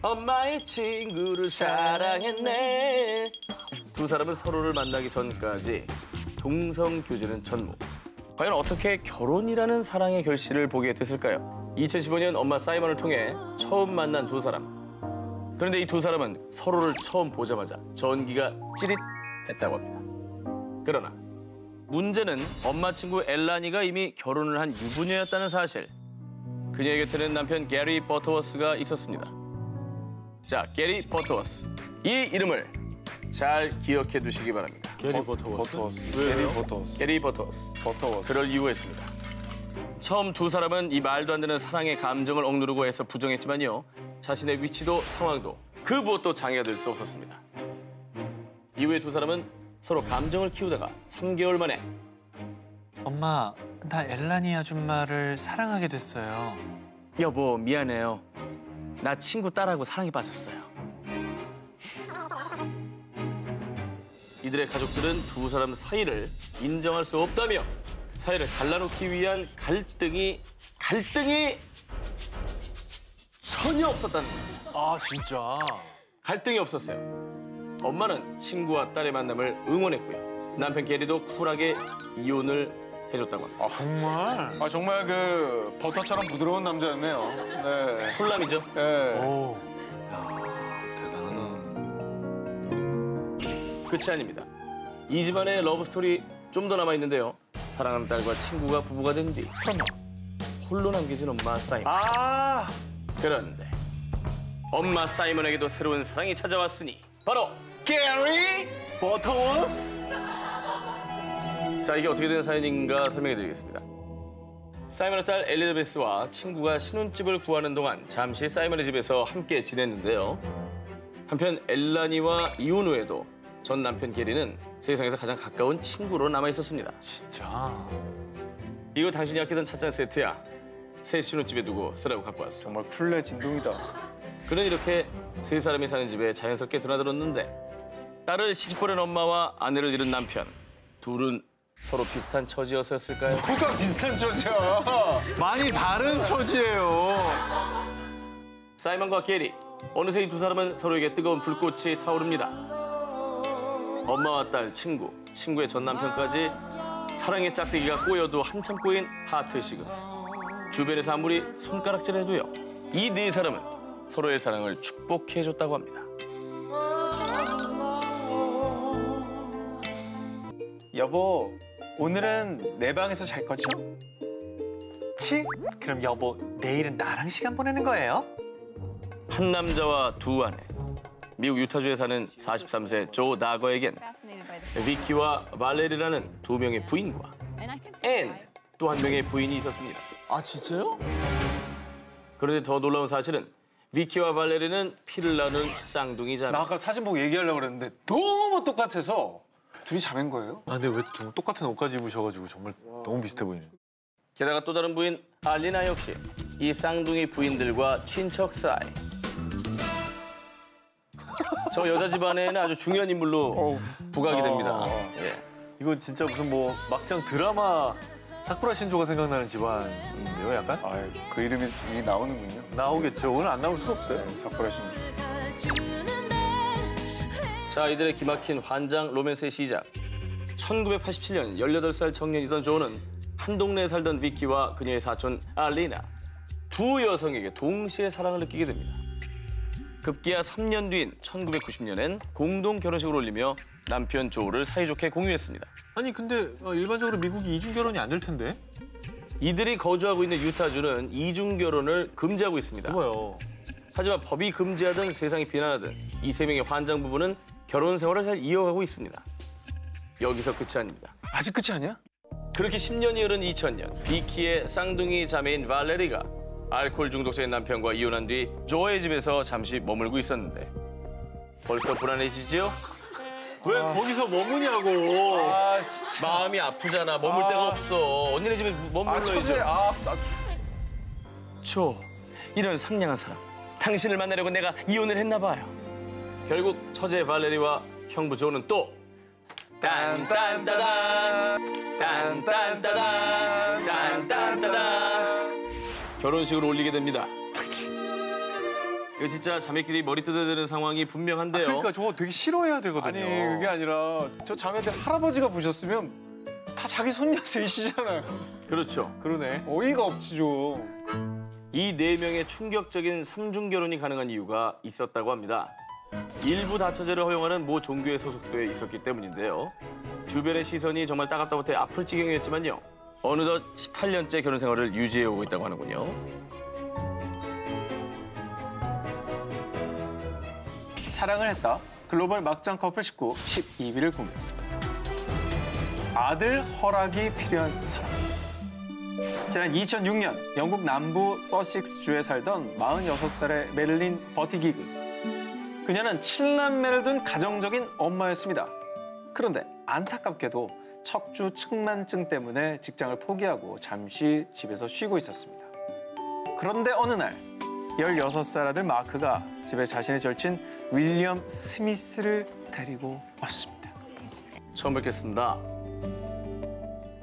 엄마의 친구를 사랑했네. 두 사람은 서로를 만나기 전까지 동성 교제는 전무. 과연 어떻게 결혼이라는 사랑의 결실을 보게 됐을까요? 2015년 엄마 사이먼을 통해 처음 만난 두 사람. 그런데 이 두 사람은 서로를 처음 보자마자 전기가 찌릿했다고 합니다. 그러나 문제는 엄마 친구 엘라니가 이미 결혼을 한 유부녀였다는 사실. 그녀의 곁에는 남편 게리 버터워스가 있었습니다. 자, 게리 버터워스. 이 이름을 잘 기억해 두시기 바랍니다. 게리 버터워스? 게리 버터워스. 그럴 이유가 있습니다. 처음 두 사람은 이 말도 안 되는 사랑의 감정을 억누르고 애써 부정했지만요. 자신의 위치도 상황도 그 무엇도 장애가 될 수 없었습니다. 이후에 두 사람은 서로 감정을 키우다가 3개월 만에 엄마, 나 엘라니 아줌마를 사랑하게 됐어요. 여보, 미안해요. 나 친구 딸하고 사랑에 빠졌어요. 이들의 가족들은 두 사람 사이를 인정할 수 없다며 사이를 갈라놓기 위한 갈등이 전혀 없었다는 겁니다. 아, 진짜. 갈등이 없었어요. 엄마는 친구와 딸의 만남을 응원했고요. 남편 게리도 쿨하게 이혼을 해줬다고 합니다. 정말? 정말 그 버터처럼 부드러운 남자였네요. 네. 쿨남이죠. 네. 오. 끝이 아닙니다. 이 집안의 러브스토리 좀 더 남아있는데요. 사랑하는 딸과 친구가 부부가 된 뒤 설마 홀로 남겨진 엄마 사이먼. 그런데 엄마 사이먼에게도 새로운 사랑이 찾아왔으니 바로 게리 버터워스. 자, 이게 어떻게 된 사연인가 설명해드리겠습니다. 사이먼의 딸 엘리자베스와 친구가 신혼집을 구하는 동안 잠시 사이먼의 집에서 함께 지냈는데요. 한편 엘라니와 이혼 후에도 전 남편 게리는 세상에서 가장 가까운 친구로 남아있었습니다. 진짜. 이거 당신이 아끼던 찻잔 세트야. 새 신혼집에 두고 쓰라고 갖고 왔어. 정말 쿨레 진동이다. 그는 이렇게 세 사람이 사는 집에 자연스럽게 드나들었는데 딸을 시집보낸 엄마와 아내를 잃은 남편. 둘은 서로 비슷한 처지여서였을까요? 뭐가 비슷한 처지야. 많이 다른 처지예요. 사이먼과 게리. 어느새 이 두 사람은 서로에게 뜨거운 불꽃이 타오릅니다. 엄마와 딸, 친구, 친구의 전 남편까지 사랑의 짝대기가 꼬여도 한참 꼬인 하트 시금. 주변에서 아무리 손가락질해도요. 이 네 사람은 서로의 사랑을 축복해줬다고 합니다. 여보, 오늘은 내 방에서 잘 거죠? 치? 그럼 여보, 내일은 나랑 시간 보내는 거예요? 한 남자와 두 아내. 미국 유타주에 사는 43세 조 나거에겐 비키와 발레리라는 두 명의 부인과 앤 또 한 명의 부인이 있었습니다. 아, 진짜요? 그런데 더 놀라운 사실은 비키와 발레리는 피를 나눈 쌍둥이 자매. 나 아까 사진 보고 얘기하려고 그랬는데 너무 똑같아서 둘이 자매인 거예요? 아, 근데 왜 정말 똑같은 옷까지 입으셔가지고 정말 너무 비슷해 보이네요. 게다가 또 다른 부인 알리나 역시 이 쌍둥이 부인들과 친척 사이. 저 여자 집안에는 아주 중요한 인물로 부각이 됩니다. 예. 이건 진짜 무슨 뭐 막장 드라마 사쿠라 신조가 생각나는 집안인데요, 약간? 아, 그 이름이 나오는군요. 나오겠죠. 오늘 안 나올 수가 없어요. 네, 사쿠라 신조. 자, 이들의 기막힌 환장 로맨스의 시작. 1987년 18살 청년이던 조는 한 동네에 살던 비키와 그녀의 사촌 알리나 두 여성에게 동시에 사랑을 느끼게 됩니다. 급기야 3년 뒤인 1990년엔 공동 결혼식을 올리며 남편 조를 사이좋게 공유했습니다. 아니, 근데 일반적으로 미국이 이중 결혼이 안 될 텐데? 이들이 거주하고 있는 유타주는 이중 결혼을 금지하고 있습니다. 뭐요? 하지만 법이 금지하든 세상이 비난하든 이 세 명의 환장 부부는 결혼 생활을 잘 이어가고 있습니다. 여기서 끝이 아닙니다. 아직 끝이 아니야? 그렇게 10년이 흐른 2000년 비키의 쌍둥이 자매인 발레리가 알코올 중독자인 남편과 이혼한 뒤 조의 집에서 잠시 머물고 있었는데 벌써 불안해지지요? 왜 거기서 머무냐고. 아, 진짜. 마음이 아프잖아. 머물 데가 없어. 언니네 집에 머물러야죠. 조, 이런 상냥한 사람. 당신을 만나려고 내가 이혼을 했나 봐요. 결국 처제 발레리와 형부 조는 또 딴딴따단 딴딴따단 딴딴따단 결혼식을 올리게 됩니다. 이거 진짜 자매끼리 머리 뜯어야 되는 상황이 분명한데요. 그러니까 저거 되게 싫어해야 되거든요. 아니, 그게 아니라 저 자매들 할아버지가 보셨으면 다 자기 손녀 셋이잖아요. 그렇죠. 그러네. 어이가 없지 좀. 이 네 명의 충격적인 삼중 결혼이 가능한 이유가 있었다고 합니다. 일부 다처제를 허용하는 모 종교에 소속돼 있었기 때문인데요. 주변의 시선이 정말 따갑다 못해 아플 지경이었지만요. 어느덧 18년째 결혼 생활을 유지해오고 있다고 하는군요. 사랑을 했다. 글로벌 막장 커플 식구 12위를 공개. 아들 허락이 필요한 사람. 지난 2006년 영국 남부 서식스주에 살던 46살의 메릴린 버티기그. 그녀는 7남매를 둔 가정적인 엄마였습니다. 그런데 안타깝게도 척추 측만증 때문에 직장을 포기하고 잠시 집에서 쉬고 있었습니다. 그런데 어느 날 16살 아들 마크가 집에 자신의 절친 윌리엄 스미스를 데리고 왔습니다. 처음 뵙겠습니다.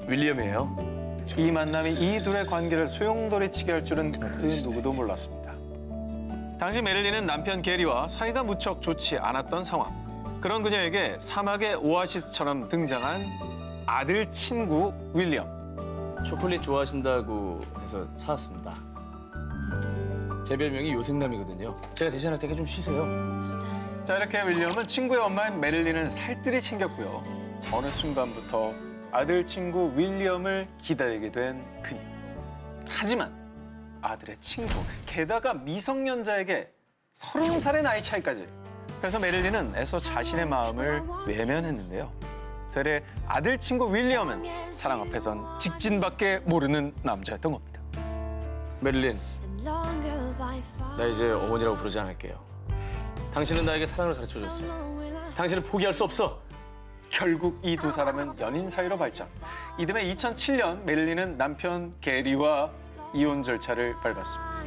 윌리엄이에요. 이 만남이 이 둘의 관계를 소용돌이치게 할 줄은 그 누구도 몰랐습니다. 당시 메릴린은 남편 게리와 사이가 무척 좋지 않았던 상황. 그런 그녀에게 사막의 오아시스처럼 등장한 아들 친구 윌리엄. 초콜릿 좋아하신다고 해서 사왔습니다. 제 별명이 요생남이거든요. 제가 대신할 테니까 좀 쉬세요. 자, 이렇게 윌리엄은 친구의 엄마인 메릴린을 살뜰히 챙겼고요. 어느 순간부터 아들 친구 윌리엄을 기다리게 된 그녀. 하지만 아들의 친구, 게다가 미성년자에게 30살의 나이 차이까지. 그래서 메릴린은 애써 자신의 마음을 외면했는데요. 되레 아들 친구 윌리엄은 사랑 앞에선 직진밖에 모르는 남자였던 겁니다. 메릴린, 나 이제 어머니라고 부르지 않을게요. 당신은 나에게 사랑을 가르쳐줬어요. 당신은 포기할 수 없어. 결국 이 두 사람은 연인 사이로 발전. 이듬해 2007년 메릴린은 남편 게리와 이혼 절차를 밟았습니다.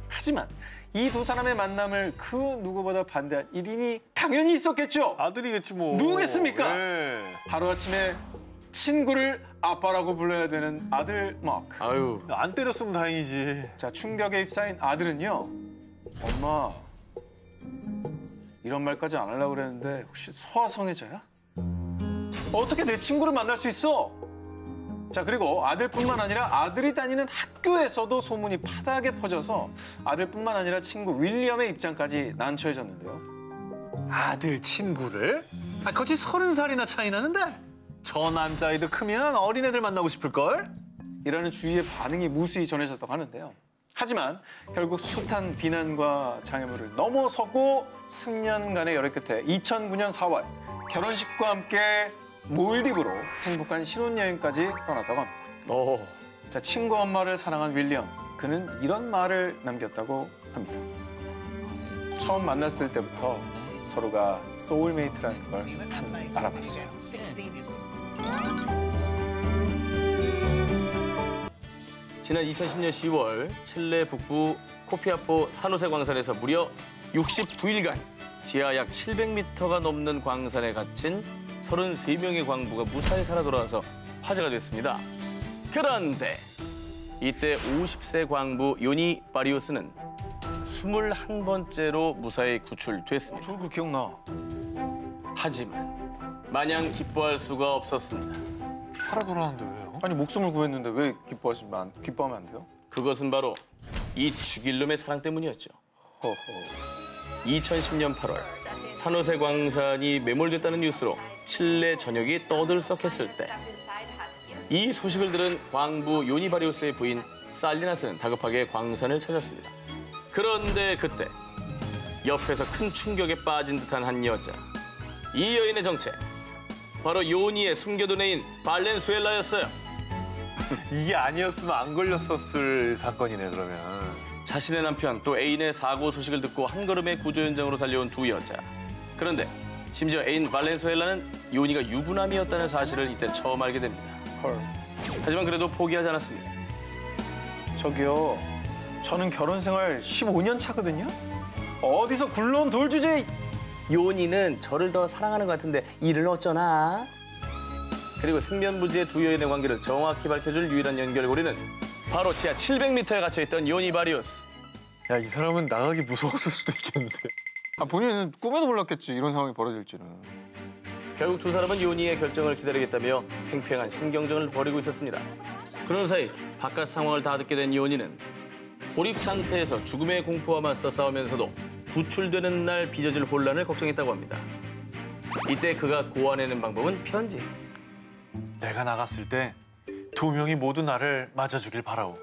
하지만 이 두 사람의 만남을 그 누구보다 반대한 1인이 당연히 있었겠죠. 아들이겠지 뭐. 누구겠습니까? 네. 하루아침에 친구를 아빠라고 불러야 되는 아들 마크. 아유, 안 때렸으면 다행이지. 자, 충격에 휩싸인 아들은요. 엄마, 이런 말까지 안 하려고 그랬는데 혹시 소아성애자야? 어떻게 내 친구를 만날 수 있어? 자, 그리고 아들뿐만 아니라 아들이 다니는 학교에서도 소문이 파다하게 퍼져서 아들뿐만 아니라 친구 윌리엄의 입장까지 난처해졌는데요. 아들 친구를? 아, 거치 30살이나 차이 나는데? 저 남자아이도 크면 어린애들 만나고 싶을걸? 이라는 주위의 반응이 무수히 전해졌다고 하는데요. 하지만 결국 숱한 비난과 장애물을 넘어서고 3년간의 열애 끝에 2009년 4월 결혼식과 함께 몰디브로 행복한 신혼여행까지 떠났다고 합니다. 자, 친구 엄마를 사랑한 윌리엄, 그는 이런 말을 남겼다고 합니다. 처음 만났을 때부터 서로가 소울메이트라는 걸 알아봤어요. 지난 2010년 10월 칠레 북부 코피아포 산호세 광산에서 무려 69일간 지하 약 700m가 넘는 광산에 갇힌 33명의 광부가 무사히 살아 돌아와서 화제가 됐습니다. 그런데 이때 50세 광부 요니 바리우스는 21번째로 무사히 구출됐습니다. 저거 기억나. 하지만 마냥 기뻐할 수가 없었습니다. 살아 돌아왔는데 왜요? 아니 목숨을 구했는데 왜 기뻐하면 안 돼요? 그것은 바로 이 죽일 놈의 사랑 때문이었죠. 허허. 2010년 8월 산호세 광산이 매몰됐다는 뉴스로 칠레 전역이 떠들썩했을 때 이 소식을 들은 광부 요니 바리우스의 부인 살리나스는 다급하게 광산을 찾았습니다. 그런데 그때 옆에서 큰 충격에 빠진 듯한 한 여자. 이 여인의 정체 바로 요니의 숨겨둔 애인 발렌수엘라였어요. 이게 아니었으면 안 걸렸었을 사건이네 그러면. 자신의 남편 또 애인의 사고 소식을 듣고 한 걸음에 구조 현장으로 달려온 두 여자. 그런데 심지어 애인 발렌수엘라는 요니가 유부남이었다는 사실을 이때 처음 알게 됩니다. 헐. 하지만 그래도 포기하지 않았습니다. 저기요. 저는 결혼 생활 15년 차거든요. 어디서 굴러온 돌주제. 요니는 저를 더 사랑하는 것 같은데 이를 어쩌나? 그리고 생면부지의 두 여인의 관계를 정확히 밝혀줄 유일한 연결고리는 바로 지하 700m에 갇혀있던 요니 바리우스. 야, 이 사람은 나가기 무서웠을 수도 있겠는데. 본인은 꿈에도 몰랐겠지. 이런 상황이 벌어질지는. 결국 두 사람은 요니의 결정을 기다리겠다며 팽팽한 신경전을 벌이고 있었습니다. 그런 사이 바깥 상황을 다 듣게 된 요니는 고립 상태에서 죽음의 공포와 맞서 싸우면서도 구출되는 날 빚어질 혼란을 걱정했다고 합니다. 이때 그가 고안해낸 방법은 편지. 내가 나갔을 때 두 명이 모두 나를 맞아주길 바라오.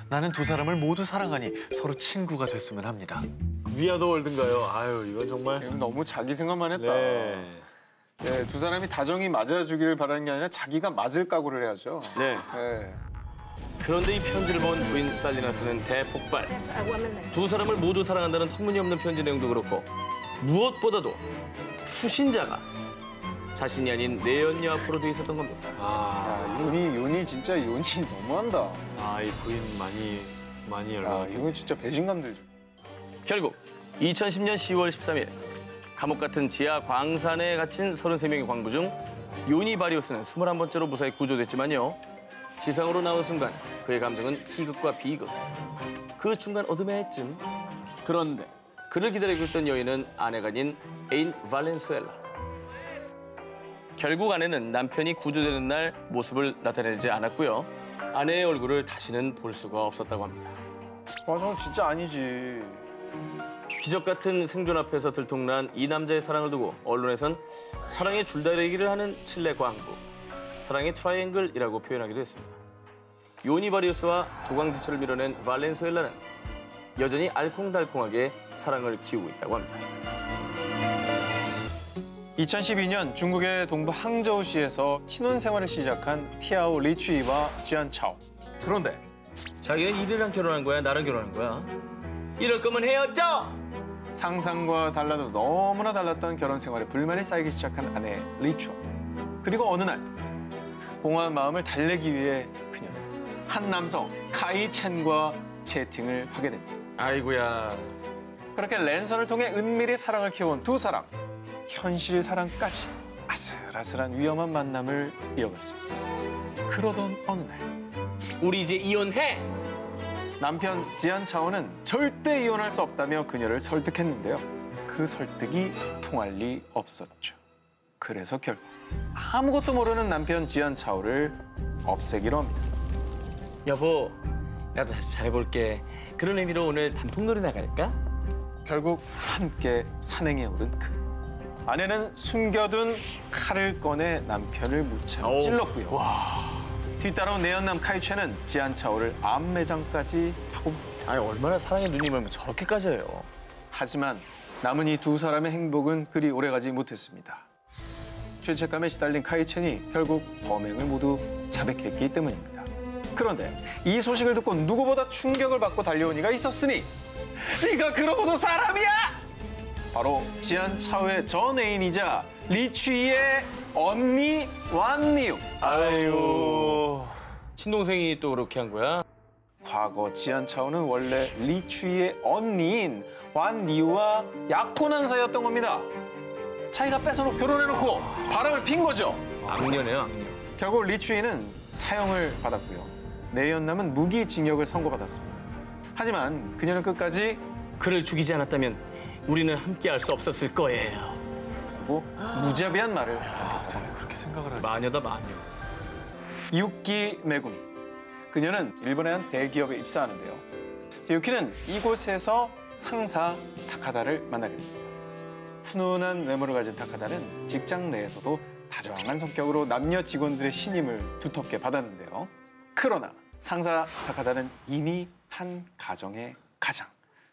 나는 두 사람을 모두 사랑하니 서로 친구가 됐으면 합니다. 위아더 월드인가요? 아유, 이건 정말. 이건 너무 자기 생각만 했다. 네. 네, 두 사람이 다정히 맞아주기를 바라는 게 아니라 자기가 맞을 각오를 해야죠. 네. 네. 그런데 이 편지를 본 부인 살리나스는 대폭발. 두 사람을 모두 사랑한다는 터무니없는 편지 내용도 그렇고 무엇보다도 수신자가 자신이 아닌 내연녀 앞으로 돼 있었던 겁니다. 야, 요니 진짜 요니 너무한다. 이 부인 많이 야, 열받았겠네. 이건 진짜 배신감 들죠. 결국 2010년 10월 13일 감옥 같은 지하 광산에 갇힌 33명의 광부 중 요니 바리우스는 21번째로 무사히 구조됐지만요. 지상으로 나온 순간 그의 감정은 희극과 비극. 그 중간 어둠의 해쯤. 그런데 그를 기다리고 있던 여인은 아내가 아닌 애인 발렌수엘라. 결국 아내는 남편이 구조되는 날 모습을 나타내지 않았고요. 아내의 얼굴을 다시는 볼 수가 없었다고 합니다. 저는 진짜 아니지. 기적 같은 생존 앞에서 들통난 이 남자의 사랑을 두고 언론에선 사랑의 줄다리기를 하는 칠레 광부, 사랑의 트라이앵글이라고 표현하기도 했습니다. 요니 바리우스와 조광지처를 밀어낸 발렌수엘라는 여전히 알콩달콩하게 사랑을 키우고 있다고 합니다. 2012년 중국의 동부 항저우시에서 신혼생활을 시작한 티아오 리추이와 지안차오. 그런데 자기는 이들이랑 결혼한 거야, 나랑 결혼한 거야? 이럴 거면 헤어져! 상상과 달라도 너무나 달랐던 결혼 생활에 불만이 쌓이기 시작한 아내 리추. 그리고 어느 날 공허한 마음을 달래기 위해 그녀는 한 남성 카이 첸과 채팅을 하게 됩니다. 아이고야. 그렇게 랜선을 통해 은밀히 사랑을 키워온 두 사람. 현실 사랑까지 아슬아슬한 위험한 만남을 이어갔습니다. 그러던 어느 날 우리 이제 이혼해! 남편 지안차오는 절대 이혼할 수 없다며 그녀를 설득했는데요. 그 설득이 통할 리 없었죠. 그래서 결국 아무것도 모르는 남편 지안차오를 없애기로 합니다. 여보, 나도 다시 잘해볼게. 그런 의미로 오늘 단풍놀이 나갈까? 결국 함께 산행에 오른 그. 아내는 숨겨둔 칼을 꺼내 남편을 무차히 찔렀고요. 뒤따라온 내연남 카이첸은 지안차오를 암매장까지 하고 아니, 얼마나 사랑에 눈이 멀면 저렇게까지 해요. 하지만 남은 이 두 사람의 행복은 그리 오래가지 못했습니다. 죄책감에 시달린 카이첸이 결국 범행을 모두 자백했기 때문입니다. 그런데 이 소식을 듣고 누구보다 충격을 받고 달려온 이가 있었으니 네가 그러고도 사람이야! 바로 지안차오의 전 애인이자 리추이의 언니 완니우. 아유. 친동생이 또 그렇게 한 거야? 과거 지안차오는 원래 리추이의 언니인 완니우와 약혼한 사이였던 겁니다. 자기가 뺏어놓고 결혼해놓고 바람을 핀 거죠. 악녀네요, 악녀. 결국 리추이는 사형을 받았고요. 내연남은 무기징역을 선고받았습니다. 하지만 그녀는 끝까지 그를 죽이지 않았다면 우리는 함께할 수 없었을 거예요. 그리고 무자비한 말을 그렇게 생각을 하지. 마녀다 마녀. 유키 메구미. 그녀는 일본의 한 대기업에 입사하는데요. 유키는 이곳에서 상사 타카다를 만나게 됩니다. 훈훈한 외모를 가진 타카다는 직장 내에서도 다정한 성격으로 남녀 직원들의 신임을 두텁게 받았는데요. 그러나 상사 타카다는 이미 한 가정의 가장,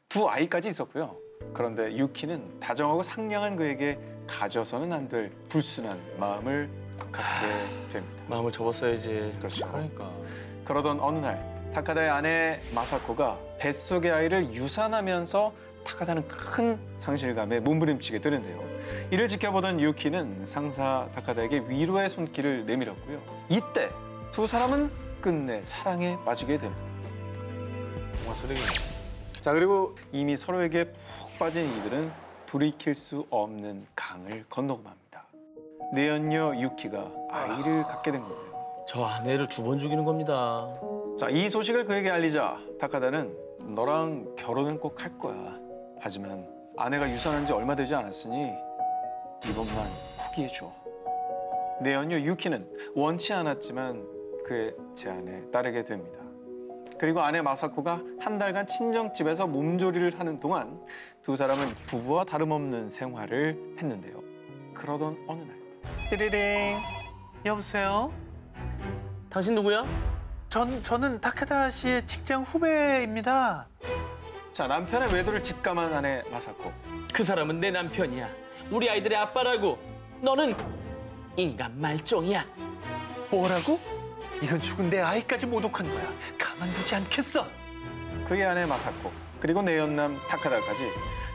2아이까지 있었고요. 그런데 유키는 다정하고 상냥한 그에게 가져서는 안 될 불순한 마음을 갖게 됩니다. 마음을 접었어야지. 그렇죠. 그러니까. 그러던 어느 날 타카다의 아내 마사코가 뱃속의 아이를 유산하면서 타카다는 큰 상실감에 몸부림치게 되는데요. 이를 지켜보던 유키는 상사 타카다에게 위로의 손길을 내밀었고요. 이때 두 사람은 끝내 사랑에 빠지게 됩니다. 정말 쓰레기네. 자, 그리고 이미 서로에게 푹 빠진 이들은 돌이킬 수 없는 강을 건너고 맙니다. 내연녀 유키가 아이를 갖게 된 거예요. 저 아내를 2번 죽이는 겁니다. 자, 이 소식을 그에게 알리자 타카다는 너랑 결혼은 꼭 할 거야. 하지만 아내가 유산한 지 얼마 되지 않았으니 이번만 포기해줘. 내연녀 유키는 원치 않았지만 그의 제안에 따르게 됩니다. 그리고 아내 마사코가 한 달간 친정집에서 몸조리를 하는 동안 두 사람은 부부와 다름없는 생활을 했는데요. 그러던 어느 날 띠리링. 여보세요? 당신 누구야? 저는 타카다 씨의 직장 후배입니다. 자, 남편의 외도를 직감한 아내 마사코. 그 사람은 내 남편이야. 우리 아이들의 아빠라고. 너는 인간 말종이야. 뭐라고? 이건 죽은 내 아이까지 모독한 거야. 가만두지 않겠어. 그의 아내 마사코 그리고 내연남 타카다까지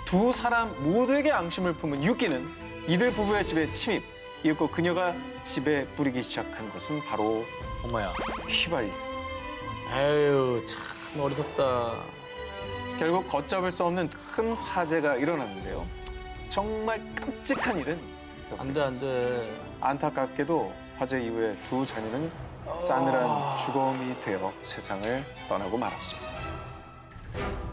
두 사람 모두에게 앙심을 품은 유키는 이들 부부의 집에 침입. 이윽고 그녀가 집에 뿌리기 시작한 것은 바로 엄마야. 휘발유. 아유, 참 어리석다. 결국 걷잡을 수 없는 큰 화재가 일어났는데요. 정말 끔찍한 일은 안 돼, 안 돼. 안타깝게도 화재 이후에 두 자녀는 싸늘한 주검이 되어 세상을 떠나고 말았습니다.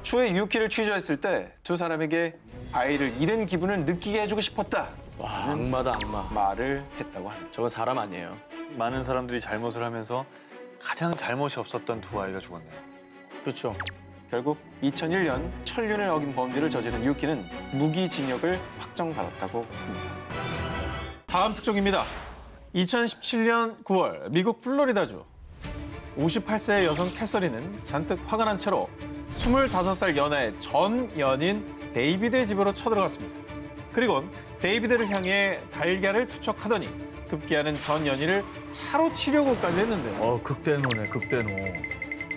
추후에 유키를 취조했을 때 두 사람에게 아이를 잃은 기분을 느끼게 해주고 싶었다. 와, 악마다, 악마. 말을 했다고 합니다. 저건 사람 아니에요. 많은 사람들이 잘못을 하면서 가장 잘못이 없었던 두 아이가 죽었네요. 그렇죠. 결국 2001년 천륜을 어긴 범죄를 저지른 유키는 무기징역을 확정받았다고 합니다. 다음 특종입니다. 2017년 9월 미국 플로리다주 58세의 여성 캐서린은 잔뜩 화가 난 채로 25살 연하의 전 연인 데이비드의 집으로 쳐들어갔습니다. 그리곤 데이비드를 향해 달걀을 투척하더니 급기야는 전 연인을 차로 치려고까지 했는데요. 극대노네, 극대노.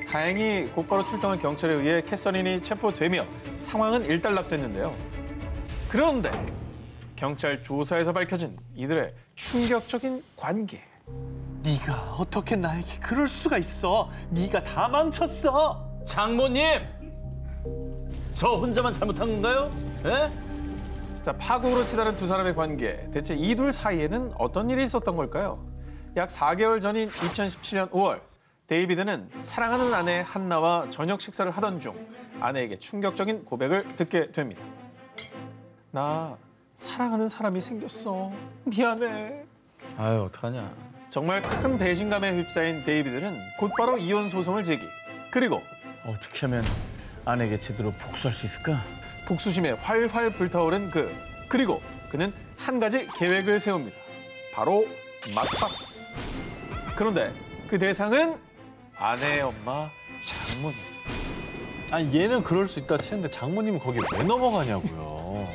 다행히 곧바로 출동한 경찰에 의해 캐서린이 체포되며 상황은 일단락됐는데요. 그런데 경찰 조사에서 밝혀진 이들의 충격적인 관계. 네가 어떻게 나에게 그럴 수가 있어? 네가 다 망쳤어. 장모님! 저 혼자만 잘못한 건가요? 에? 자, 파국으로 치달은 두 사람의 관계. 대체 이 둘 사이에는 어떤 일이 있었던 걸까요? 약 4개월 전인 2017년 5월 데이비드는 사랑하는 아내 한나와 저녁 식사를 하던 중 아내에게 충격적인 고백을 듣게 됩니다. 나 사랑하는 사람이 생겼어. 미안해. 아유, 어떡하냐. 정말 큰 배신감에 휩싸인 데이비드는 곧바로 이혼 소송을 제기. 그리고 어떻게 하면 아내에게 제대로 복수할 수 있을까? 복수심에 활활 불타오른 그. 그리고 그는 한 가지 계획을 세웁니다. 바로 맞박. 그런데 그 대상은 아내의 엄마 장모님. 아니 얘는 그럴 수 있다 치는데 장모님은 거기 왜 넘어가냐고요.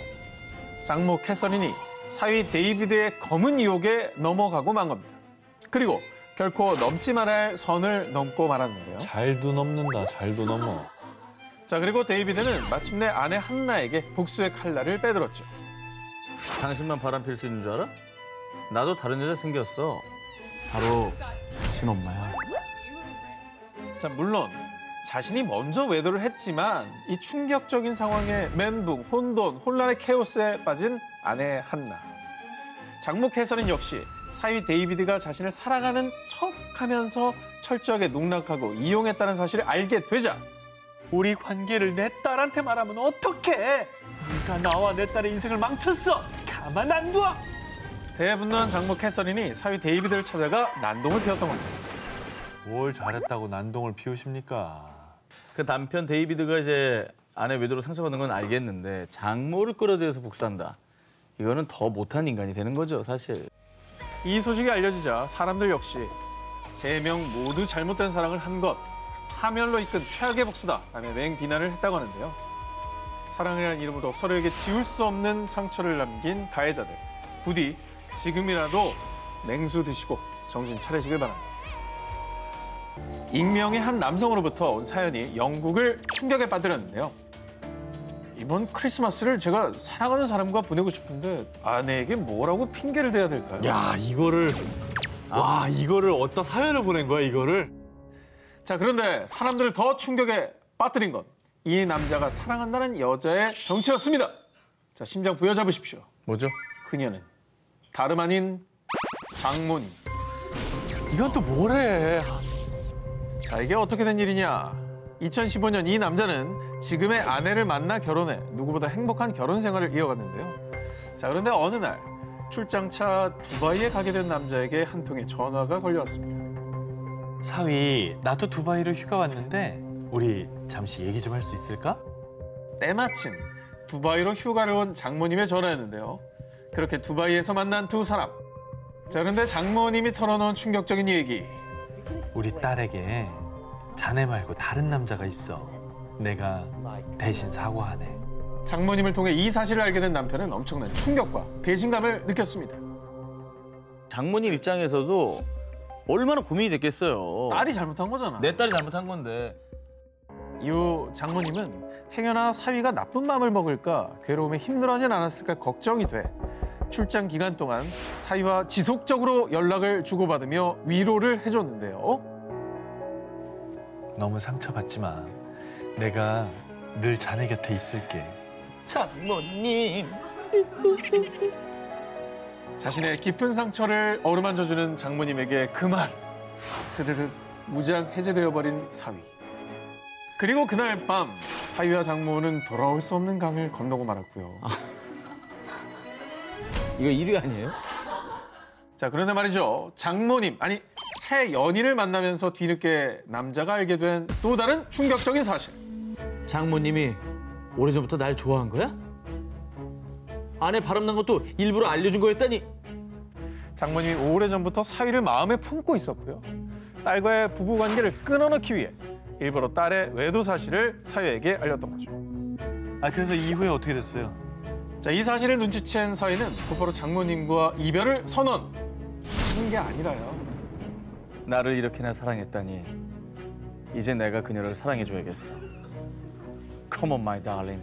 장모 캐서린이 사위 데이비드의 검은 유혹에 넘어가고 만 겁니다. 그리고 결코 넘지 말아야 할 선을 넘고 말았는데요. 잘도 넘는다. 잘도 넘어. 자, 그리고 데이비드는 마침내 아내 한나에게 복수의 칼날을 빼들었죠. 당신만 바람 필 수 있는 줄 알아? 나도 다른 여자 생겼어. 바로 당신 엄마야. 자, 물론 자신이 먼저 외도를 했지만 이 충격적인 상황에 멘붕, 혼돈, 혼란의 케오스에 빠진 아내 한나. 장모 캐서린 역시 사위 데이비드가 자신을 사랑하는 척하면서 철저하게 농락하고 이용했다는 사실을 알게 되자 우리 관계를 내 딸한테 말하면 어떡해? 네가 나와 내 딸의 인생을 망쳤어. 가만 안 둬. 대분노한 장모 캐서린이 사위 데이비드를 찾아가 난동을 피웠던 겁니다. 뭘 잘했다고 난동을 피우십니까? 그 남편 데이비드가 이제 아내 외도로 상처받는 건 알겠는데 장모를 끌어들여서 복수한다. 이거는 더 못한 인간이 되는 거죠, 사실. 이 소식이 알려지자 사람들 역시 3명 모두 잘못된 사랑을 한 것, 파멸로 이끈 최악의 복수다 라며 맹비난을 했다고 하는데요. 사랑이라는 이름으로 서로에게 지울 수 없는 상처를 남긴 가해자들. 부디 지금이라도 냉수 드시고 정신 차리시길 바랍니다. 익명의 한 남성으로부터 온 사연이 영국을 충격에 빠뜨렸는데요. 이번 크리스마스를 제가 사랑하는 사람과 보내고 싶은데 아내에게 뭐라고 핑계를 대야 될까요? 야, 이거를 이거를 어디다 사연을 보낸 거야, 이거를? 자, 그런데 사람들을 더 충격에 빠뜨린 건 이 남자가 사랑한다는 여자의 정체였습니다. 자, 심장 부여잡으십시오. 뭐죠? 그녀는 다름 아닌 장모님. 이건 또 뭐래? 자, 이게 어떻게 된 일이냐? 2015년 이 남자는 지금의 아내를 만나 결혼해 누구보다 행복한 결혼 생활을 이어갔는데요. 자, 그런데 어느 날 출장차 두바이에 가게 된 남자에게 한 통의 전화가 걸려왔습니다. 사위, 나도 두바이로 휴가 왔는데 우리 잠시 얘기 좀 할 수 있을까? 때마침 두바이로 휴가를 온 장모님의 전화였는데요. 그렇게 두바이에서 만난 두 사람. 자, 그런데 장모님이 털어놓은 충격적인 얘기. 우리 딸에게 자네 말고 다른 남자가 있어. 내가 대신 사과하네. 장모님을 통해 이 사실을 알게 된 남편은 엄청난 충격과 배신감을 느꼈습니다. 장모님 입장에서도 얼마나 고민이 됐겠어요. 딸이 잘못한 거잖아. 내 딸이 잘못한 건데. 이후 장모님은 행여나 사위가 나쁜 마음을 먹을까 괴로움에 힘들어하진 않았을까 걱정이 돼 출장 기간 동안 사위와 지속적으로 연락을 주고받으며 위로를 해줬는데요. 너무 상처받지 마. 내가 늘 자네 곁에 있을게. 장모님. 자신의 깊은 상처를 어루만져주는 장모님에게 그만 스르륵 무장 해제되어 버린 사위. 그리고 그날 밤 사위와 장모는 돌아올 수 없는 강을 건너고 말았고요. 이거 1위 아니에요? 자, 그런데 말이죠. 장모님, 아니 새 연인을 만나면서 뒤늦게 남자가 알게 된 또 다른 충격적인 사실. 장모님이 오래전부터 날 좋아한 거야? 아내 바람난 것도 일부러 알려준 거였다니? 장모님이 오래전부터 사위를 마음에 품고 있었고요. 딸과의 부부관계를 끊어놓기 위해 일부러 딸의 외도 사실을 사위에게 알렸던 거죠. 아, 그래서 이후에 어떻게 됐어요? 자, 이 사실을 눈치챈 사위는 곧바로 장모님과 이별을 선언하는 게 아니라요. 나를 이렇게나 사랑했다니 이제 내가 그녀를 사랑해줘야겠어. Come on, my darling.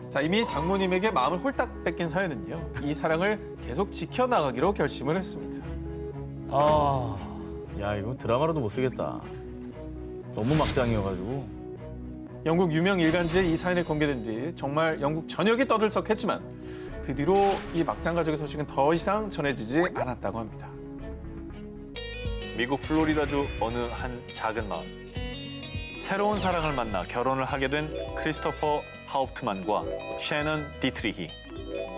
자, 이미 장모님에게 마음을 홀딱 뺏긴 사위는요. 이 사랑을 계속 지켜나가기로 결심을 했습니다. 야, 이거 드라마로도 못 쓰겠다. 너무 막장이어가지고. 영국 유명 일간지에 이 사연이 공개된 뒤 정말 영국 전역이 떠들썩했지만 그 뒤로 이 막장 가족의 소식은 더 이상 전해지지 않았다고 합니다. 미국 플로리다주 어느 한 작은 마을. 새로운 사랑을 만나 결혼을 하게 된 크리스토퍼 하우프트만과 셰넌 디트리히.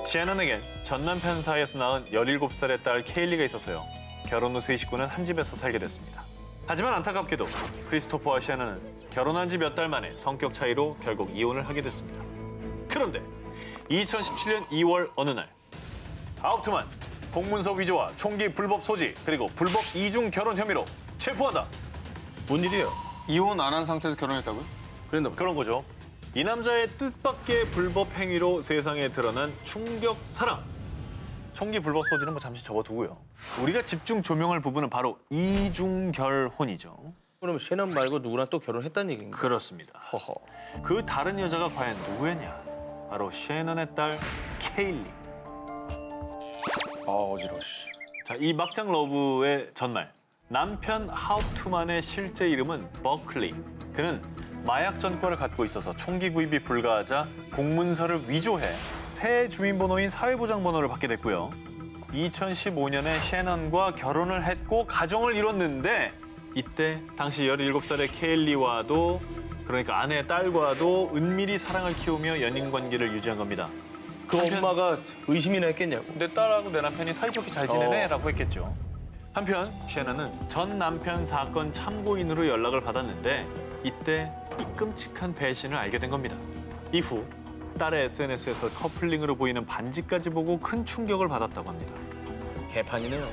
셰넌에겐 전 남편 사이에서 낳은 17살의 딸 케일리가 있었어요. 결혼 후 세 식구는 한 집에서 살게 됐습니다. 하지만 안타깝게도 크리스토퍼와 셰넌은 결혼한 지 몇 달 만에 성격 차이로 결국 이혼을 하게 됐습니다. 그런데 2017년 2월 어느 날 하우프트만 공문서 위조와 총기 불법 소지 그리고 불법 이중 결혼 혐의로 체포하다. 뭔 일이에요? 이혼 안 한 상태에서 결혼했다고요? 그런 거죠. 이 남자의 뜻밖의 불법 행위로 세상에 드러난 충격 사랑. 총기 불법 소지는 뭐 잠시 접어두고요. 우리가 집중 조명할 부분은 바로 이중결혼이죠. 그럼 셰넌 말고 누구랑 또 결혼했다는 얘기인가? 그렇습니다. 허허. 그 다른 여자가 과연 누구였냐? 바로 셰넌의 딸 케일리. 어지러워. 자, 이 막장 러브의 전말. 남편 하우프트만의 실제 이름은 버클리. 그는 마약 전과를 갖고 있어서 총기 구입이 불가하자 공문서를 위조해 새 주민번호인 사회보장번호를 받게 됐고요. 2015년에 셰넌과 결혼을 했고 가정을 이뤘는데 이때 당시 17살의 케일리와도 그러니까 아내의 딸과도 은밀히 사랑을 키우며 연인 관계를 유지한 겁니다. 그 엄마가 의심이나 했겠냐고. 내 딸하고 내 남편이 사이좋게 잘 지내네 라고 했겠죠. 한편 셰넌은 전 남편 사건 참고인으로 연락을 받았는데 이때 이 끔찍한 배신을 알게 된 겁니다. 이후 딸의 SNS에서 커플링으로 보이는 반지까지 보고 큰 충격을 받았다고 합니다. 개판이네요.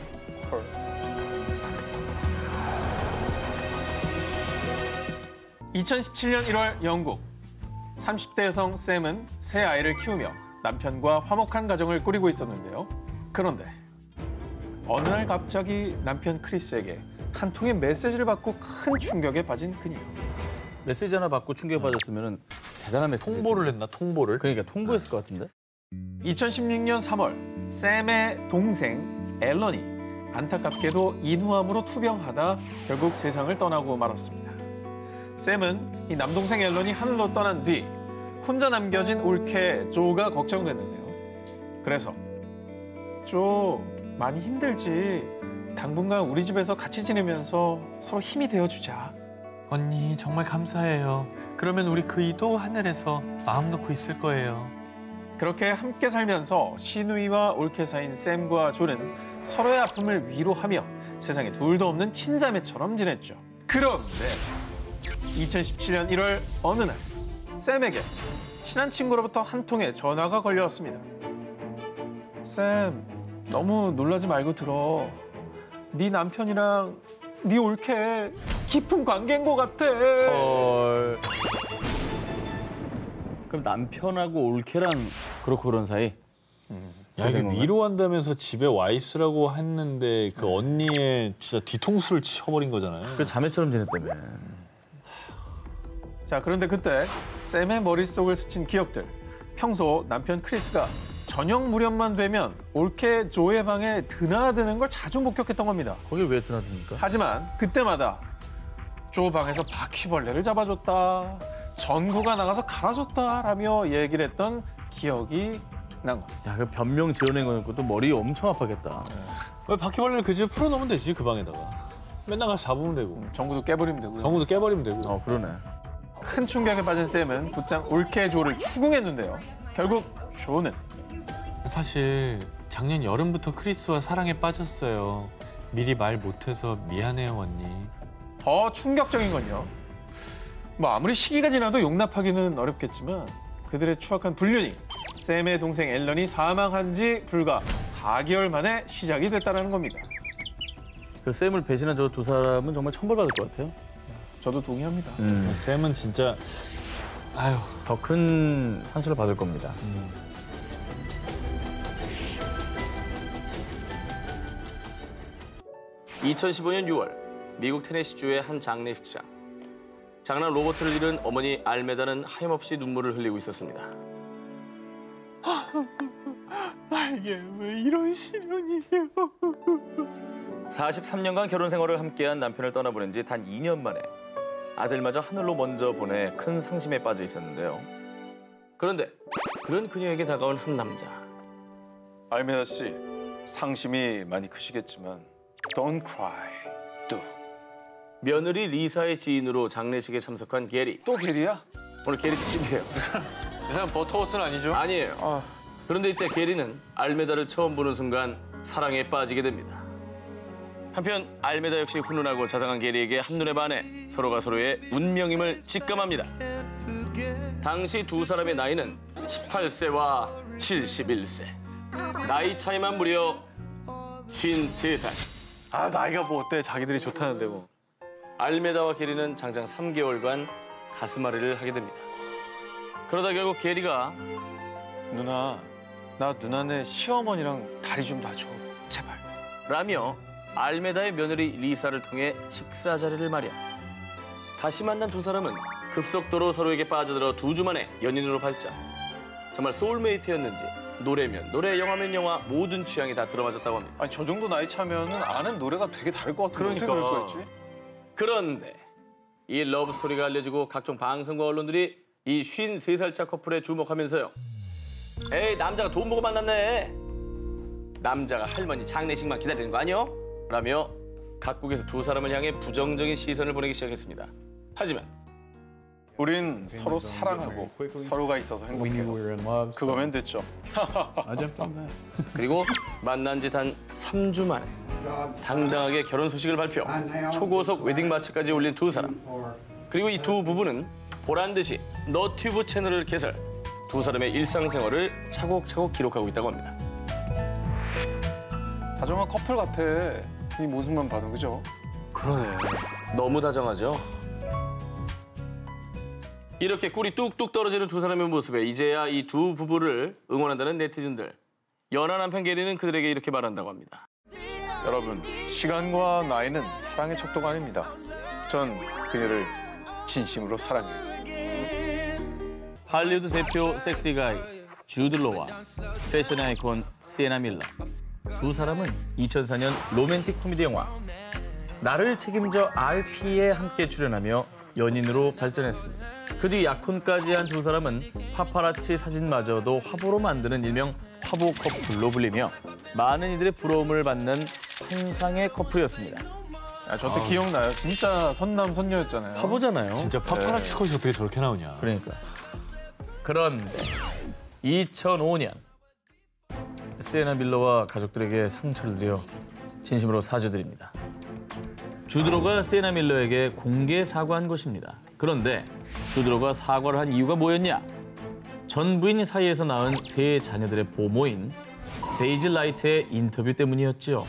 2017년 1월 영국 30대 여성 샘은 새 아이를 키우며 남편과 화목한 가정을 꾸리고 있었는데요. 그런데 어느 날 갑자기 남편 크리스에게 한 통의 메시지를 받고 큰 충격에 빠진 그녀. 메시지 하나 받고 충격받았으면 대단한 메시지. 통보를 했나, 통보를? 그러니까 통보했을 것 같은데. 2016년 3월 샘의 동생 앨런이 안타깝게도 인후암으로 투병하다 결국 세상을 떠나고 말았습니다. 샘은 이 남동생 앨런이 하늘로 떠난 뒤 혼자 남겨진 올케 조가 걱정됐는데요. 그래서 조 많이 힘들지. 당분간 우리 집에서 같이 지내면서 서로 힘이 되어주자. 언니 정말 감사해요. 그러면 우리 그이도 하늘에서 마음 놓고 있을 거예요. 그렇게 함께 살면서 시누이와 올케 사이인 샘과 조는 서로의 아픔을 위로하며 세상에 둘도 없는 친자매처럼 지냈죠. 그런데 2017년 1월 어느 날 샘에게 친한 친구로부터 한 통의 전화가 걸려왔습니다. 샘, 너무 놀라지 말고 들어. 네 남편이랑 네 올케 깊은 관계인 것 같아. 헐. 그럼 남편하고 올케랑 그렇고 그런 사이? 야, 이게 위로한다면서 집에 와 있으라고 했는데 그 언니의 진짜 뒤통수를 쳐버린 거잖아요. 그 자매처럼 지냈다며. 자, 그런데 그때 샘의 머릿속을 스친 기억들. 평소 남편 크리스가 저녁 무렵만 되면 올케 조의 방에 드나드는 걸 자주 목격했던 겁니다. 거길 왜 드나듭니까? 하지만 그때마다 조 방에서 바퀴벌레를 잡아줬다, 전구가 나가서 갈아줬다라며 얘기를 했던 기억이 난 겁니다. 야, 그 변명 지어낸 거였고 또 머리 엄청 아팠겠다. 왜 바퀴벌레를 그 집에 풀어놓으면 되지, 그 방에다가. 맨날 가서 잡으면 되고. 전구도 깨버리면 되고요. 전구도 깨버리면 되고. 그러네. 큰 충격에 빠진 샘은 곧장 올케 조를 추궁했는데요. 결국 조는 사실 작년 여름부터 크리스와 사랑에 빠졌어요. 미리 말 못해서 미안해요, 언니. 더 충격적인 건요. 뭐 아무리 시기가 지나도 용납하기는 어렵겠지만 그들의 추악한 불륜이 샘의 동생 앨런이 사망한 지 불과 4개월 만에 시작이 됐다는 겁니다. 그 샘을 배신한 저 두 사람은 정말 천벌받을 것 같아요. 저도 동의합니다. 샘은 진짜 아유. 더 큰 상처를 받을 겁니다. 2015년 6월 미국 테네시주의 한 장례식장. 장남 로버트를 잃은 어머니 알메다는 하염없이 눈물을 흘리고 있었습니다. 나에게 왜 이런 시련이에요? 43년간 결혼 생활을 함께한 남편을 떠나보낸 지 단 2년 만에 아들마저 하늘로 먼저 보내 큰 상심에 빠져 있었는데요. 그런데 그런 그녀에게 다가온 한 남자. 알메다 씨, 상심이 많이 크시겠지만 Don't cry, do. 며느리 리사의 지인으로 장례식에 참석한 게리. 또 게리야? 오늘 게리 특집이에요. 이 사람 버터워스는 아니죠? 아니에요. 그런데 이때 게리는 알메다를 처음 보는 순간 사랑에 빠지게 됩니다. 한편 알메다 역시 훈훈하고 자상한 게리에게 한눈에 반해 서로가 서로의 운명임을 직감합니다. 당시 두 사람의 나이는 18세와 71세. 나이 차이만 무려 53살. 아, 나이가 뭐 어때? 자기들이 좋다는데 뭐. 알메다와 게리는 장장 3개월간 가슴앓이를 하게 됩니다. 그러다 결국 게리가 누나, 나 누나네 시어머니랑 다리 좀 놔줘, 제발. 라며 알메다의 며느리 리사를 통해 식사 자리를 마련. 다시 만난 두 사람은 급속도로 서로에게 빠져들어 2주 만에 연인으로 발전. 정말 소울메이트였는지 노래면 노래, 영화면 영화 모든 취향이 다 들어맞았다고 합니다. 아니 저 정도 나이 차면은 아는 노래가 되게 다를 것 같은데 그러니까. 어떻게 그럴 수가 있지? 그런데 이 러브 스토리가 알려지고 각종 방송과 언론들이 이 53살차 커플에 주목하면서요. 에이, 남자가 돈 보고 만났네. 남자가 할머니 장례식만 기다리는 거 아니요? 라며 각국에서 두 사람을 향해 부정적인 시선을 보내기 시작했습니다. 하지만 우린 서로 사랑하고 서로가 있어서 행복해요. 그거면 됐죠. 그리고 만난 지 단 3주 만에 당당하게 결혼 소식을 발표. 초고속 웨딩 마치까지 올린 두 사람. 그리고 이 두 부부는 보란 듯이 너튜브 채널을 개설. 두 사람의 일상생활을 차곡차곡 기록하고 있다고 합니다. 다정한 커플 같아. 이 모습만 봐도 그죠? 그러네. 너무 다정하죠? 이렇게 꿀이 뚝뚝 떨어지는 두 사람의 모습에 이제야 이 두 부부를 응원한다는 네티즌들. 연하 남편 게리는 그들에게 이렇게 말한다고 합니다. 여러분, 시간과 나이는 사랑의 척도가 아닙니다. 전 그녀를 진심으로 사랑해요. 할리우드 대표 섹시 가이 주드 로와 패션 아이콘 시에나 밀러. 두 사람은 2004년 로맨틱 코미디 영화 나를 책임져 RP에 함께 출연하며 연인으로 발전했습니다. 그 뒤 약혼까지 한 두 사람은 파파라치 사진마저도 화보로 만드는 일명 화보 커플로 불리며 많은 이들의 부러움을 받는 환상의 커플이었습니다. 저때 기억나요. 진짜 선남 선녀였잖아요. 화보잖아요. 진짜 파파라치 컷이 어떻게 저렇게 나오냐. 그러니까. 그런데 2005년 시에나 밀러와 가족들에게 상처를 드려 진심으로 사죄드립니다. 주드로가 시에나 밀러에게 공개 사과한 것입니다. 그런데 주드로가 사과를 한 이유가 뭐였냐? 전 부인 사이에서 낳은 세 자녀들의 보모인 데이지 라이트의 인터뷰 때문이었지요.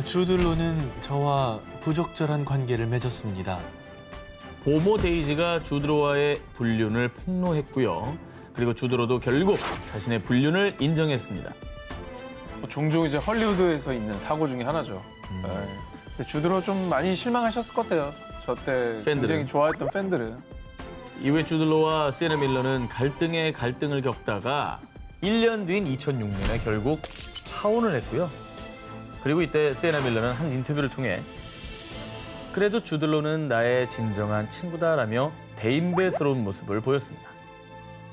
주들로는 저와 부적절한 관계를 맺었습니다. 보모 데이지가 주드로와의 불륜을 폭로했고요. 그리고 주드로도 결국 자신의 불륜을 인정했습니다. 종종 이제 헐리우드에서 있는 사고 중에 하나죠. 네. 근데 주드로 좀 많이 실망하셨을 것 같아요. 저 때 굉장히 좋아했던 팬들은. 이후에 주드로와 시에나 밀러는 갈등에 갈등을 겪다가 1년 뒤인 2006년에 결국 파혼을 했고요. 그리고 이때 시에나 밀러는 한 인터뷰를 통해 그래도 주드로는 나의 진정한 친구다라며 대인배스러운 모습을 보였습니다.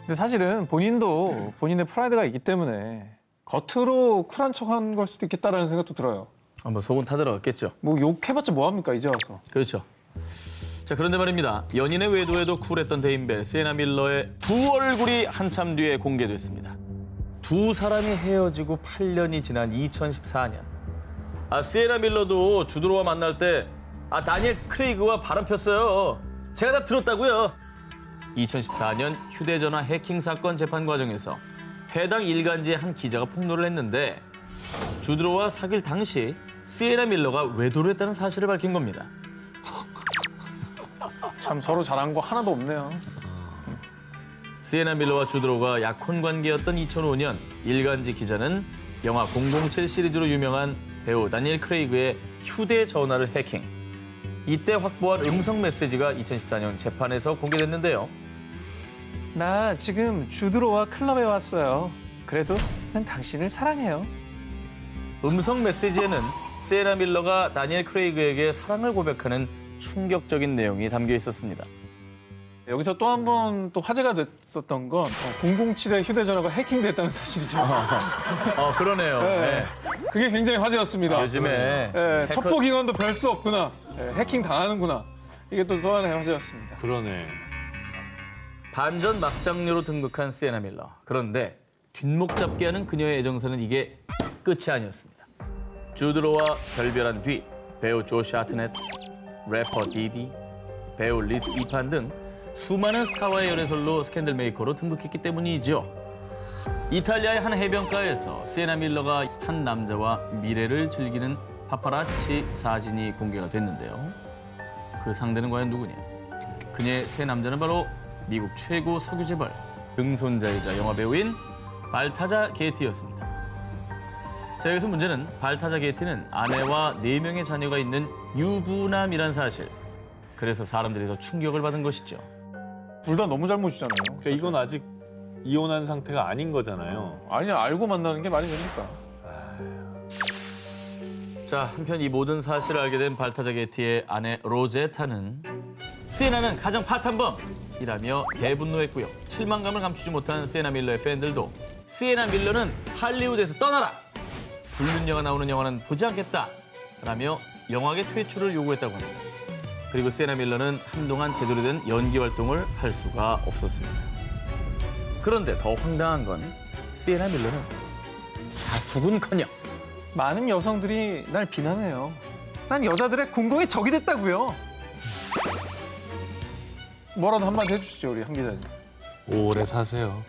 근데 사실은 본인도 본인의 프라이드가 있기 때문에 겉으로 쿨한 척한 걸 수도 있겠다라는 생각도 들어요. 뭐 속은 타들어갔겠죠. 뭐 욕해봤자 뭐합니까 이제 와서. 그렇죠. 자, 그런데 말입니다. 연인의 외도에도 쿨했던 대인배 시에나 밀러의 두 얼굴이 한참 뒤에 공개됐습니다. 두 사람이 헤어지고 8년이 지난 2014년. 시에나 밀러도 주드로와 만날 때 다니엘 크레이그와 바람 폈어요. 제가 다 들었다고요. 2014년 휴대전화 해킹 사건 재판 과정에서 해당 일간지의 한 기자가 폭로를 했는데 주드로와 사귈 당시 시에나 밀러가 외도를 했다는 사실을 밝힌 겁니다. 참 서로 잘한 거 하나도 없네요. 시에나 밀러와 주드로가 약혼 관계였던 2005년 일간지 기자는 영화 007 시리즈로 유명한 배우 다니엘 크레이그의 휴대전화를 해킹. 이때 확보한 음성 메시지가 2014년 재판에서 공개됐는데요. 나 지금 주드로와 클럽에 왔어요. 그래도 난 당신을 사랑해요. 음성 메시지에는 시에나 밀러가 다니엘 크레이그에게 사랑을 고백하는 충격적인 내용이 담겨 있었습니다. 여기서 또 한 번 또 화제가 됐었던 건 007의 휴대전화가 해킹됐다는 사실이죠. 그러네요. 네. 그게 굉장히 화제였습니다. 요즘에 네, 첩보기관도 별 수 없구나. 네, 해킹 당하는구나. 이게 또 하나의 화제였습니다. 그러네. 반전 막장녀로 등극한 시에나 밀러. 그런데 뒷목 잡게 하는 그녀의 애정사는 이게 끝이 아니었습니다. 주드로와 결별한 뒤 배우 조시 하트넷, 래퍼 디디, 배우 리스 이판 등 수많은 스타와의 열애설로 스캔들 메이커로 등극했기 때문이죠. 이탈리아의 한 해변가에서 시에나 밀러가 한 남자와 미래를 즐기는 파파라치 사진이 공개가 됐는데요. 그 상대는 과연 누구냐? 그녀의 새 남자는 바로 미국 최고 석유 재벌, 등손자이자 영화 배우인 발타자 게티였습니다. 자, 여기서 문제는 발타자 게티는 아내와 4명의 자녀가 있는 유부남이란 사실. 그래서 사람들이 더 충격을 받은 것이죠. 둘 다 너무 잘못이잖아요. 그러니까 이건 아직 이혼한 상태가 아닌 거잖아요. 아니야, 알고 만나는 게 말이 됩니까? 자, 한편 이 모든 사실을 알게 된 발타자 게티의 아내 로제타는 시에나는 가정 파탄범이라며 대분노했고요. 실망감을 감추지 못한 시에나 밀러의 팬들도 시에나 밀러는 할리우드에서 떠나라! 불륜녀가 나오는 영화는 보지 않겠다 라며 영화계 퇴출을 요구했다고 합니다. 그리고 시에나 밀러는 한동안 제대로 된 연기 활동을 할 수가 없었습니다. 그런데 더 황당한 건 시에나 밀러는 자숙은커녕 많은 여성들이 날 비난해요. 난 여자들의 공공의 적이 됐다고요. 뭐라도 한마디 해주시죠, 우리 한 기자님. 오래 사세요.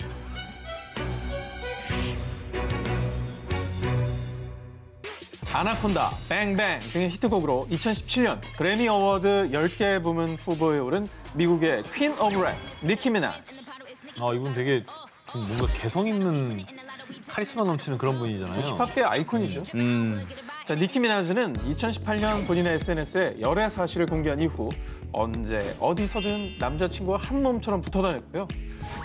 아나콘다, 뱅뱅 등의 히트곡으로 2017년 그래미 어워드 10개 부문 후보에 오른 미국의 퀸 오브 랩, 니키 미나즈. 이분 되게 좀 뭔가 개성 있는 카리스마 넘치는 그런 분이잖아요. 힙합계 아이콘이죠. 자, 니키 미나즈는 2018년 본인의 SNS에 열애 사실을 공개한 이후 언제 어디서든 남자친구와 한 몸처럼 붙어 다녔고요.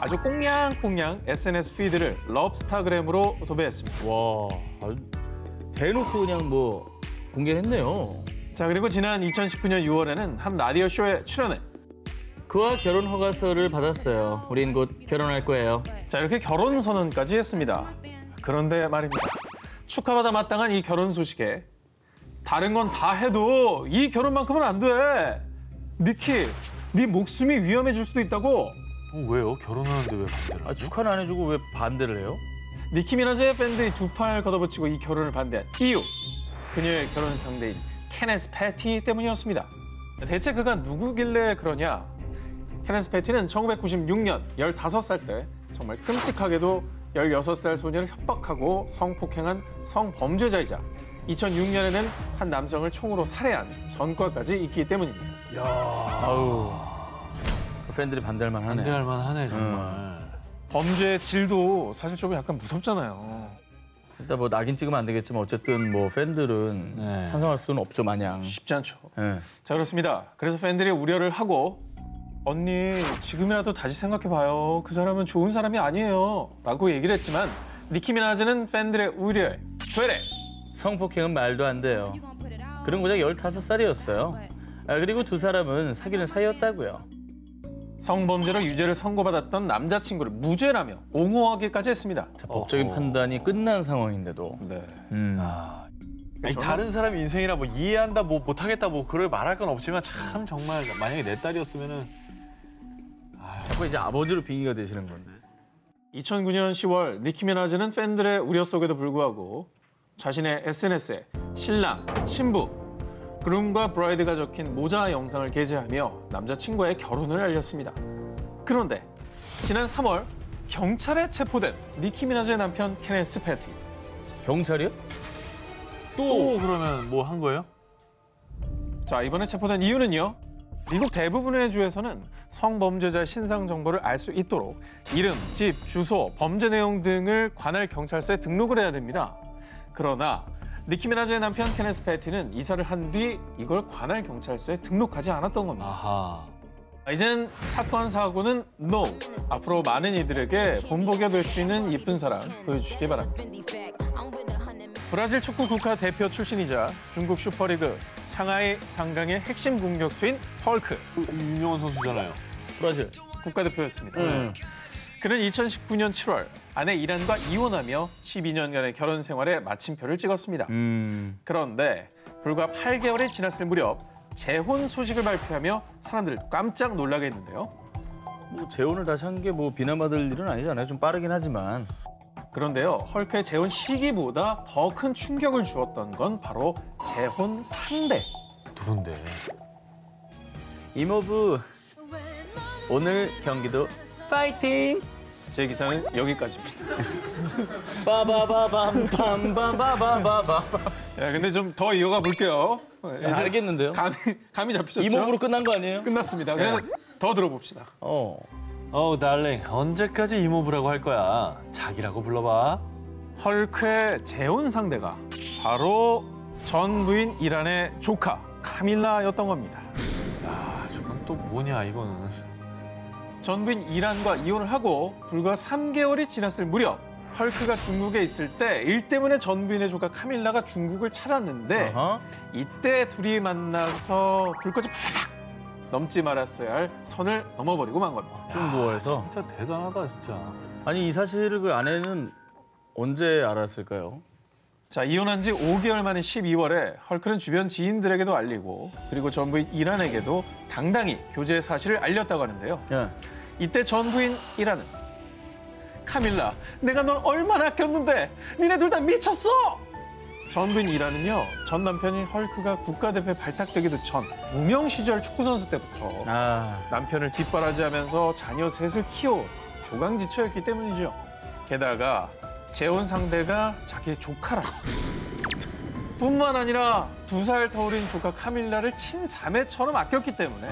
아주 꽁냥꽁냥 SNS 피드를 럽스타그램으로 도배했습니다. 와 아주 대놓고 그냥 뭐 공개했네요. 자, 그리고 지난 2019년 6월에는 한 라디오 쇼에 출연해 그와 결혼 허가서를 받았어요. 우린 곧 결혼할 거예요. 자, 이렇게 결혼 선언까지 했습니다. 그런데 말입니다. 축하받아 마땅한 이 결혼 소식에 다른 건 다 해도 이 결혼만큼은 안 돼. 니키, 네 목숨이 위험해질 수도 있다고. 왜요? 결혼하는데 왜 반대를? 축하는 안 해주고 왜 반대를 해요? 니키 미나즈의 팬들이 두 팔 걷어붙이고 이 결혼을 반대한 이유. 그녀의 결혼 상대인 케네스 패티 때문이었습니다. 대체 그가 누구길래 그러냐? 케네스 패티는 1996년 15살 때 정말 끔찍하게도 16살 소녀를 협박하고 성폭행한 성범죄자이자 2006년에는 한 남성을 총으로 살해한 전과까지 있기 때문입니다. 아우 그 팬들이 반대할 만하네. 반대할 만하네 정말. 범죄의 질도 사실 좀 약간 무섭잖아요. 일단 뭐 낙인 찍으면 안 되겠지만 어쨌든 뭐 팬들은 네. 찬성할 수는 없죠 마냥. 쉽지 않죠. 네. 자, 그렇습니다. 그래서 팬들이 우려를 하고 언니 지금이라도 다시 생각해봐요. 그 사람은 좋은 사람이 아니에요. 라고 얘기를 했지만 니키 미나즈는 팬들의 우려에 되레 성폭행은 말도 안 돼요. 그런 고작 15살이었어요. 그리고 두 사람은 사귀는 사이였다고요. 성범죄로 유죄를 선고받았던 남자친구를 무죄라며 옹호하기까지 했습니다. 자, 법적인 판단이 끝난 상황인데도. 네. 아니, 다른 사람 인생이라 뭐 이해한다, 뭐 못하겠다, 뭐 그걸 말할 건 없지만 참 정말 만약에 내 딸이었으면은 자꾸 이제 아버지로 빙의가 되시는 건데. 2009년 10월 니키 미나즈는 팬들의 우려 속에도 불구하고 자신의 SNS에 신랑, 신부, 그룸과 브라이드가 적힌 모자 영상을 게재하며 남자친구와의 결혼을 알렸습니다. 그런데 지난 3월 경찰에 체포된 니키 미나즈의 남편 케네스 패티. 경찰이요? 또 그러면 뭐 한 거예요? 자, 이번에 체포된 이유는요. 미국 대부분의 주에서는 성범죄자의 신상 정보를 알 수 있도록 이름, 집, 주소, 범죄 내용 등을 관할 경찰서에 등록을 해야 됩니다. 그러나 니키 미나즈의 남편 케네스 패티는 이사를 한 뒤 이걸 관할 경찰서에 등록하지 않았던 겁니다. 아하. 이젠 사건 사고는 NO. 앞으로 많은 이들에게 본보기가 될 수 있는 이쁜 사람 보여주시기 바랍니다. 브라질 축구 국가 대표 출신이자 중국 슈퍼리그 상하이 상강의 핵심 공격수인 헐크. 유명한 선수잖아요. 브라질. 국가대표였습니다. 그는 2019년 7월 아내 이란과 이혼하며 12년간의 결혼 생활에 마침표를 찍었습니다. 그런데 불과 8개월이 지났을 무렵 재혼 소식을 발표하며 사람들을 깜짝 놀라게 했는데요. 뭐 재혼을 다시 한 게 뭐 비난받을 일은 아니잖아요. 좀 빠르긴 하지만. 그런데요, 헐크의 재혼 시기보다 더 큰 충격을 주었던 건 바로 재혼 상대. 누군데? 이모부 오늘 경기도 파이팅! 제 기사는 여기까지입니다. 빠바바밤밤바바바바바. 야, 근데 좀 더 이어가 볼게요. 알겠는데요? 감이 잡히셨죠? 이모부로 끝난 거 아니에요? 끝났습니다. 그냥 더 들어봅시다. 달링, 언제까지 이모부라고 할 거야? 자기라고 불러봐. 헐크의 재혼 상대가 바로 전 부인 이란의 조카 카밀라였던 겁니다. 야, 저건 또 뭐냐, 이거는. 전 부인 이란과 이혼을 하고 불과 3개월이 지났을 무렵 헐크가 중국에 있을 때 일 때문에 전 부인의 조카 카밀라가 중국을 찾았는데 이때 둘이 만나서 불꽃이 팍 넘지 말았어야 할 선을 넘어버리고 만 겁니다. 중국어에서. 진짜 대단하다, 진짜. 아니 이 사실을 그 아내는 언제 알았을까요? 자, 이혼한 지 5개월 만인 12월에 헐크는 주변 지인들에게도 알리고 그리고 전부인 이란에게도 당당히 교제 사실을 알렸다고 하는데요. 예. 이때 전부인 이란은 카밀라, 내가 널 얼마나 아꼈는데 니네 둘 다 미쳤어! 전부인 이란은요, 전 남편인 헐크가 국가대표에 발탁되기도 전 무명 시절 축구선수 때부터 남편을 뒷바라지하면서 자녀 셋을 키워 조강지처였기 때문이죠. 게다가 재혼 상대가 자기의 조카라. 뿐만 아니라 2살 터울인 조카 카밀라를 친자매처럼 아꼈기 때문에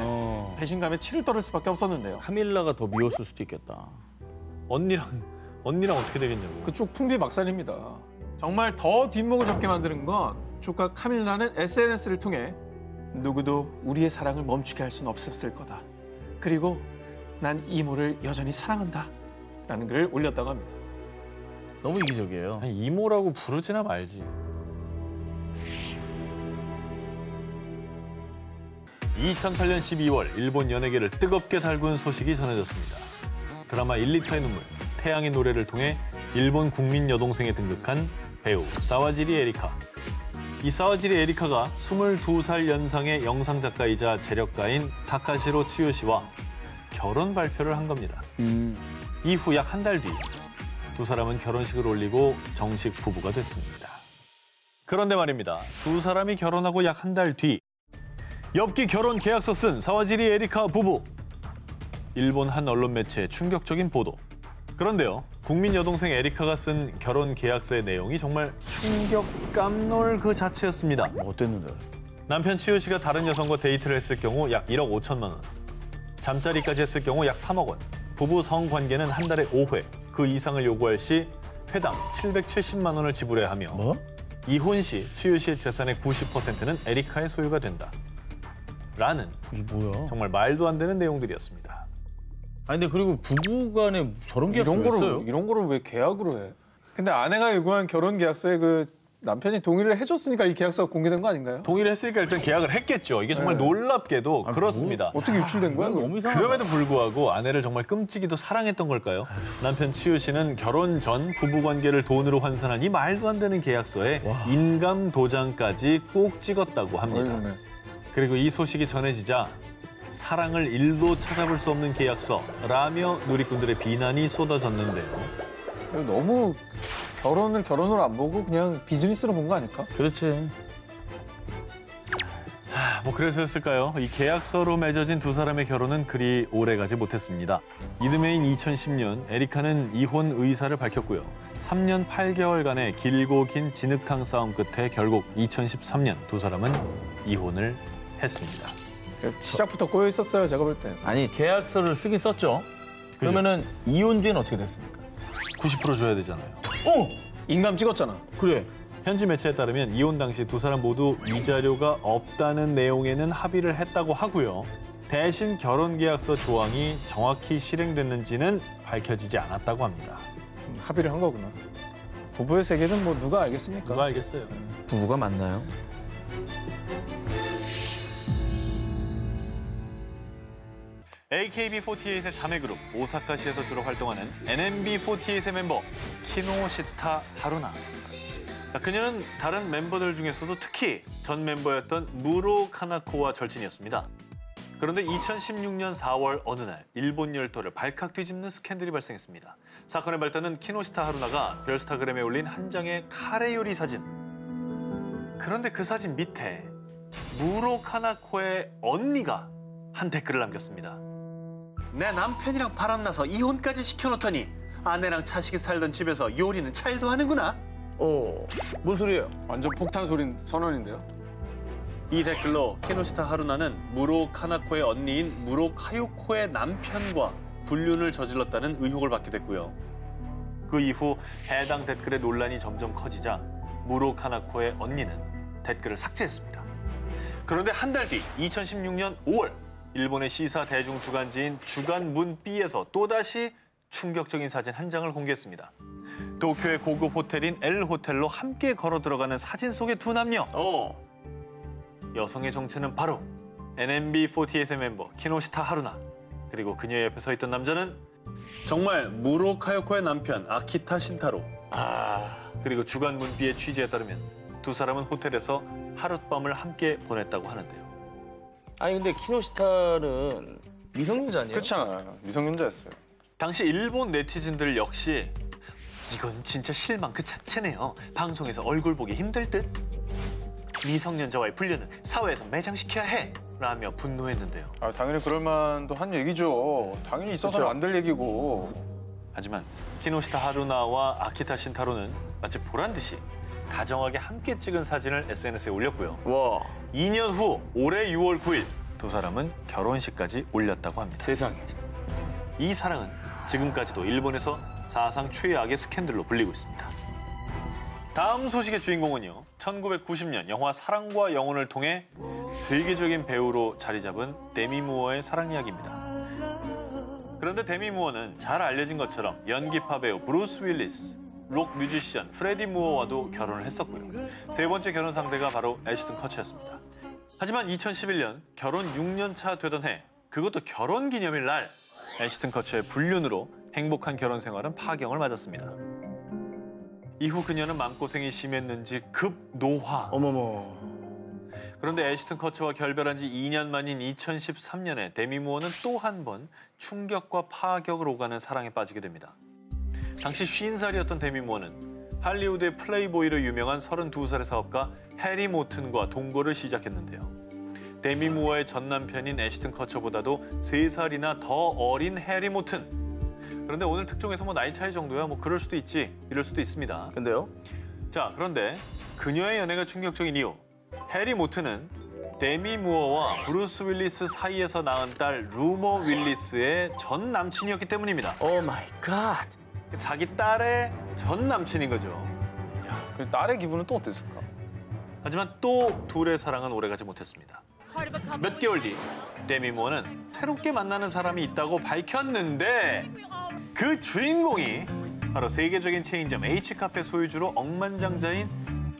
배신감에 치를 떨을 수밖에 없었는데요. 카밀라가 더 미웠을 수도 있겠다. 언니랑 어떻게 되겠냐고. 그쪽 풍비박산입니다. 정말 더 뒷목을 잡게 만드는 건 조카 카밀라는 SNS를 통해 누구도 우리의 사랑을 멈추게 할 수는 없었을 거다. 그리고 난 이모를 여전히 사랑한다. 라는 글을 올렸다고 합니다. 너무 이기적이에요. 아니, 이모라고 부르지나 말지. 2008년 12월 일본 연예계를 뜨겁게 달군 소식이 전해졌습니다. 드라마 1리터의 눈물, 태양의 노래를 통해 일본 국민 여동생에 등극한 배우 사와지리 에리카. 이 사와지리 에리카가 22살 연상의 영상작가이자 재력가인 타카시로 츠요시와 결혼 발표를 한 겁니다. 이후 약 한 달 뒤 두 사람은 결혼식을 올리고 정식 부부가 됐습니다. 그런데 말입니다. 두 사람이 결혼하고 약 한 달 뒤 엽기 결혼 계약서 쓴 사와지리 에리카 부부. 일본 한 언론 매체의 충격적인 보도. 그런데요, 국민 여동생 에리카가 쓴 결혼 계약서의 내용이 정말 충격 깜놀 그 자체였습니다. 어땠는데? 남편 치유 씨가 다른 여성과 데이트를 했을 경우 약 1억 5천만 원. 잠자리까지 했을 경우 약 3억 원. 부부 성관계는 한 달에 5회. 그 이상을 요구할 시 회당 770만 원을 지불해야 하며 이혼 시 치유 씨의 재산의 90%는 에리카의 소유가 된다. 라는 이게 뭐야? 정말 말도 안 되는 내용들이었습니다. 아니 근데 그리고 부부간에 저런 계약서 왜 써요? 이런 거를 왜 계약으로 해? 근데 아내가 요구한 결혼 계약서에 그 남편이 동의를 해줬으니까 이 계약서가 공개된 거 아닌가요? 동의를 했으니까 일단 계약을 했겠죠. 이게 정말 놀랍게도 그렇습니다. 어떻게 유출된 거야? 너무 이상하다. 그럼에도 불구하고 아내를 정말 끔찍이도 사랑했던 걸까요? 남편 치유 씨는 결혼 전 부부 관계를 돈으로 환산한 이 말도 안 되는 계약서에 인감 도장까지 꼭 찍었다고 합니다. 그리고 이 소식이 전해지자 사랑을 일도 찾아볼 수 없는 계약서라며 누리꾼들의 비난이 쏟아졌는데요. 너무 결혼으로 안 보고 그냥 비즈니스로 본 거 아닐까? 그렇지. 뭐 그래서였을까요? 이 계약서로 맺어진 두 사람의 결혼은 그리 오래가지 못했습니다. 이듬해인 2010년 에리카는 이혼 의사를 밝혔고요. 3년 8개월간의 길고 긴 진흙탕 싸움 끝에 결국 2013년 두 사람은 이혼을 했습니다. 시작부터 꼬여 있었어요, 제가 볼 때. 아니 계약서를 쓰긴 썼죠. 그러면은 이혼 뒤엔 어떻게 됐습니까? 90% 줘야 되잖아요. 인감 찍었잖아. 그래. 현지 매체에 따르면 이혼 당시 두 사람 모두 위자료가 없다는 내용에는 합의를 했다고 하고요. 대신 결혼계약서 조항이 정확히 실행됐는지는 밝혀지지 않았다고 합니다. 합의를 한 거구나. 부부의 세계는 뭐 누가 알겠습니까? 누가 알겠어요. 부부가 맞나요? AKB48의 자매그룹 오사카시에서 주로 활동하는 NMB48의 멤버 키노시타 하루나. 그녀는 다른 멤버들 중에서도 특히 전 멤버였던 무로 카나코와 절친이었습니다. 그런데 2016년 4월 어느 날 일본 열도를 발칵 뒤집는 스캔들이 발생했습니다. 사건의 발단은 키노시타 하루나가 별스타그램에 올린 한 장의 카레 요리 사진. 그런데 그 사진 밑에 무로 카나코의 언니가 한 댓글을 남겼습니다. 내 남편이랑 바람나서 이혼까지 시켜놓더니 아내랑 자식이 살던 집에서 요리는 잘도 하는구나. 뭔 소리예요? 완전 폭탄 소린 선언인데요. 이 댓글로 키노시타 하루나는 무로 카나코의 언니인 무로 카요코의 남편과 불륜을 저질렀다는 의혹을 받게 됐고요. 그 이후 해당 댓글의 논란이 점점 커지자 무로 카나코의 언니는 댓글을 삭제했습니다. 그런데 한 달 뒤 2016년 5월 일본의 시사 대중 주간지인 주간 문비에서 또다시 충격적인 사진 한 장을 공개했습니다. 도쿄의 고급 호텔인 L 호텔로 함께 걸어 들어가는 사진 속의 두 남녀. 여성의 정체는 바로 NMB48의 멤버 키노시타 하루나. 그리고 그녀의 옆에 서 있던 남자는 정말 무로 카요코의 남편 아키타 신타로. 그리고 주간 문비의 취재에 따르면 두 사람은 호텔에서 하룻밤을 함께 보냈다고 하는데요. 아니 근데 키노시타는 미성년자 아니에요? 그렇잖아요. 미성년자였어요. 당시 일본 네티즌들 역시 이건 진짜 실망 그 자체네요. 방송에서 얼굴 보기 힘들 듯. 미성년자와의 분류는 사회에서 매장시켜야 해. 라며 분노했는데요. 아, 당연히 그럴 만도 한 얘기죠. 당연히 있어서는 안 될 얘기고. 하지만 키노시타 하루나와 아키타 신타로는 마치 보란 듯이 다정하게 함께 찍은 사진을 SNS에 올렸고요. 와 2년 후 올해 6월 9일 두 사람은 결혼식까지 올렸다고 합니다. 세상에. 이 사랑은 지금까지도 일본에서 사상 최악의 스캔들로 불리고 있습니다. 다음 소식의 주인공은요. 1990년 영화 사랑과 영혼을 통해 세계적인 배우로 자리 잡은 데미 무어의 사랑 이야기입니다. 그런데 데미 무어는 잘 알려진 것처럼 연기파 배우 브루스 윌리스, 록 뮤지션 프레디 무어와도 결혼을 했었고요. 세 번째 결혼 상대가 바로 애쉬튼 커처였습니다. 하지만 2011년 결혼 6년 차 되던 해, 그것도 결혼 기념일 날 애쉬튼 커처의 불륜으로 행복한 결혼 생활은 파경을 맞았습니다. 이후 그녀는 마음고생이 심했는지 급노화. 어머머. 그런데 애쉬튼 커처와 결별한 지 2년 만인 2013년에 데미 무어는 또 한 번 충격과 파격을 오가는 사랑에 빠지게 됩니다. 당시 50살이었던 데미 무어는 할리우드의 플레이보이로 유명한 32살의 사업가 해리 모튼과 동거를 시작했는데요. 데미 무어의 전 남편인 애쉬튼 커처보다도 3살이나 더 어린 해리 모튼. 그런데 오늘 특종에서 뭐 나이 차이 정도야 뭐 그럴 수도 있지, 이럴 수도 있습니다. 근데요? 자, 그런데 그녀의 연애가 충격적인 이유. 해리 모튼은 데미 무어와 브루스 윌리스 사이에서 낳은 딸 루머 윌리스의 전 남친이었기 때문입니다. 오 마이 갓. 자기 딸의 전 남친인 거죠. 그 딸의 기분은 또 어땠을까? 하지만 또 둘의 사랑은 오래가지 못했습니다. 몇 개월 뒤 데미 무어는 새롭게 만나는 사람이 있다고 밝혔는데 그 주인공이 바로 세계적인 체인점 H카페 소유주로 억만장자인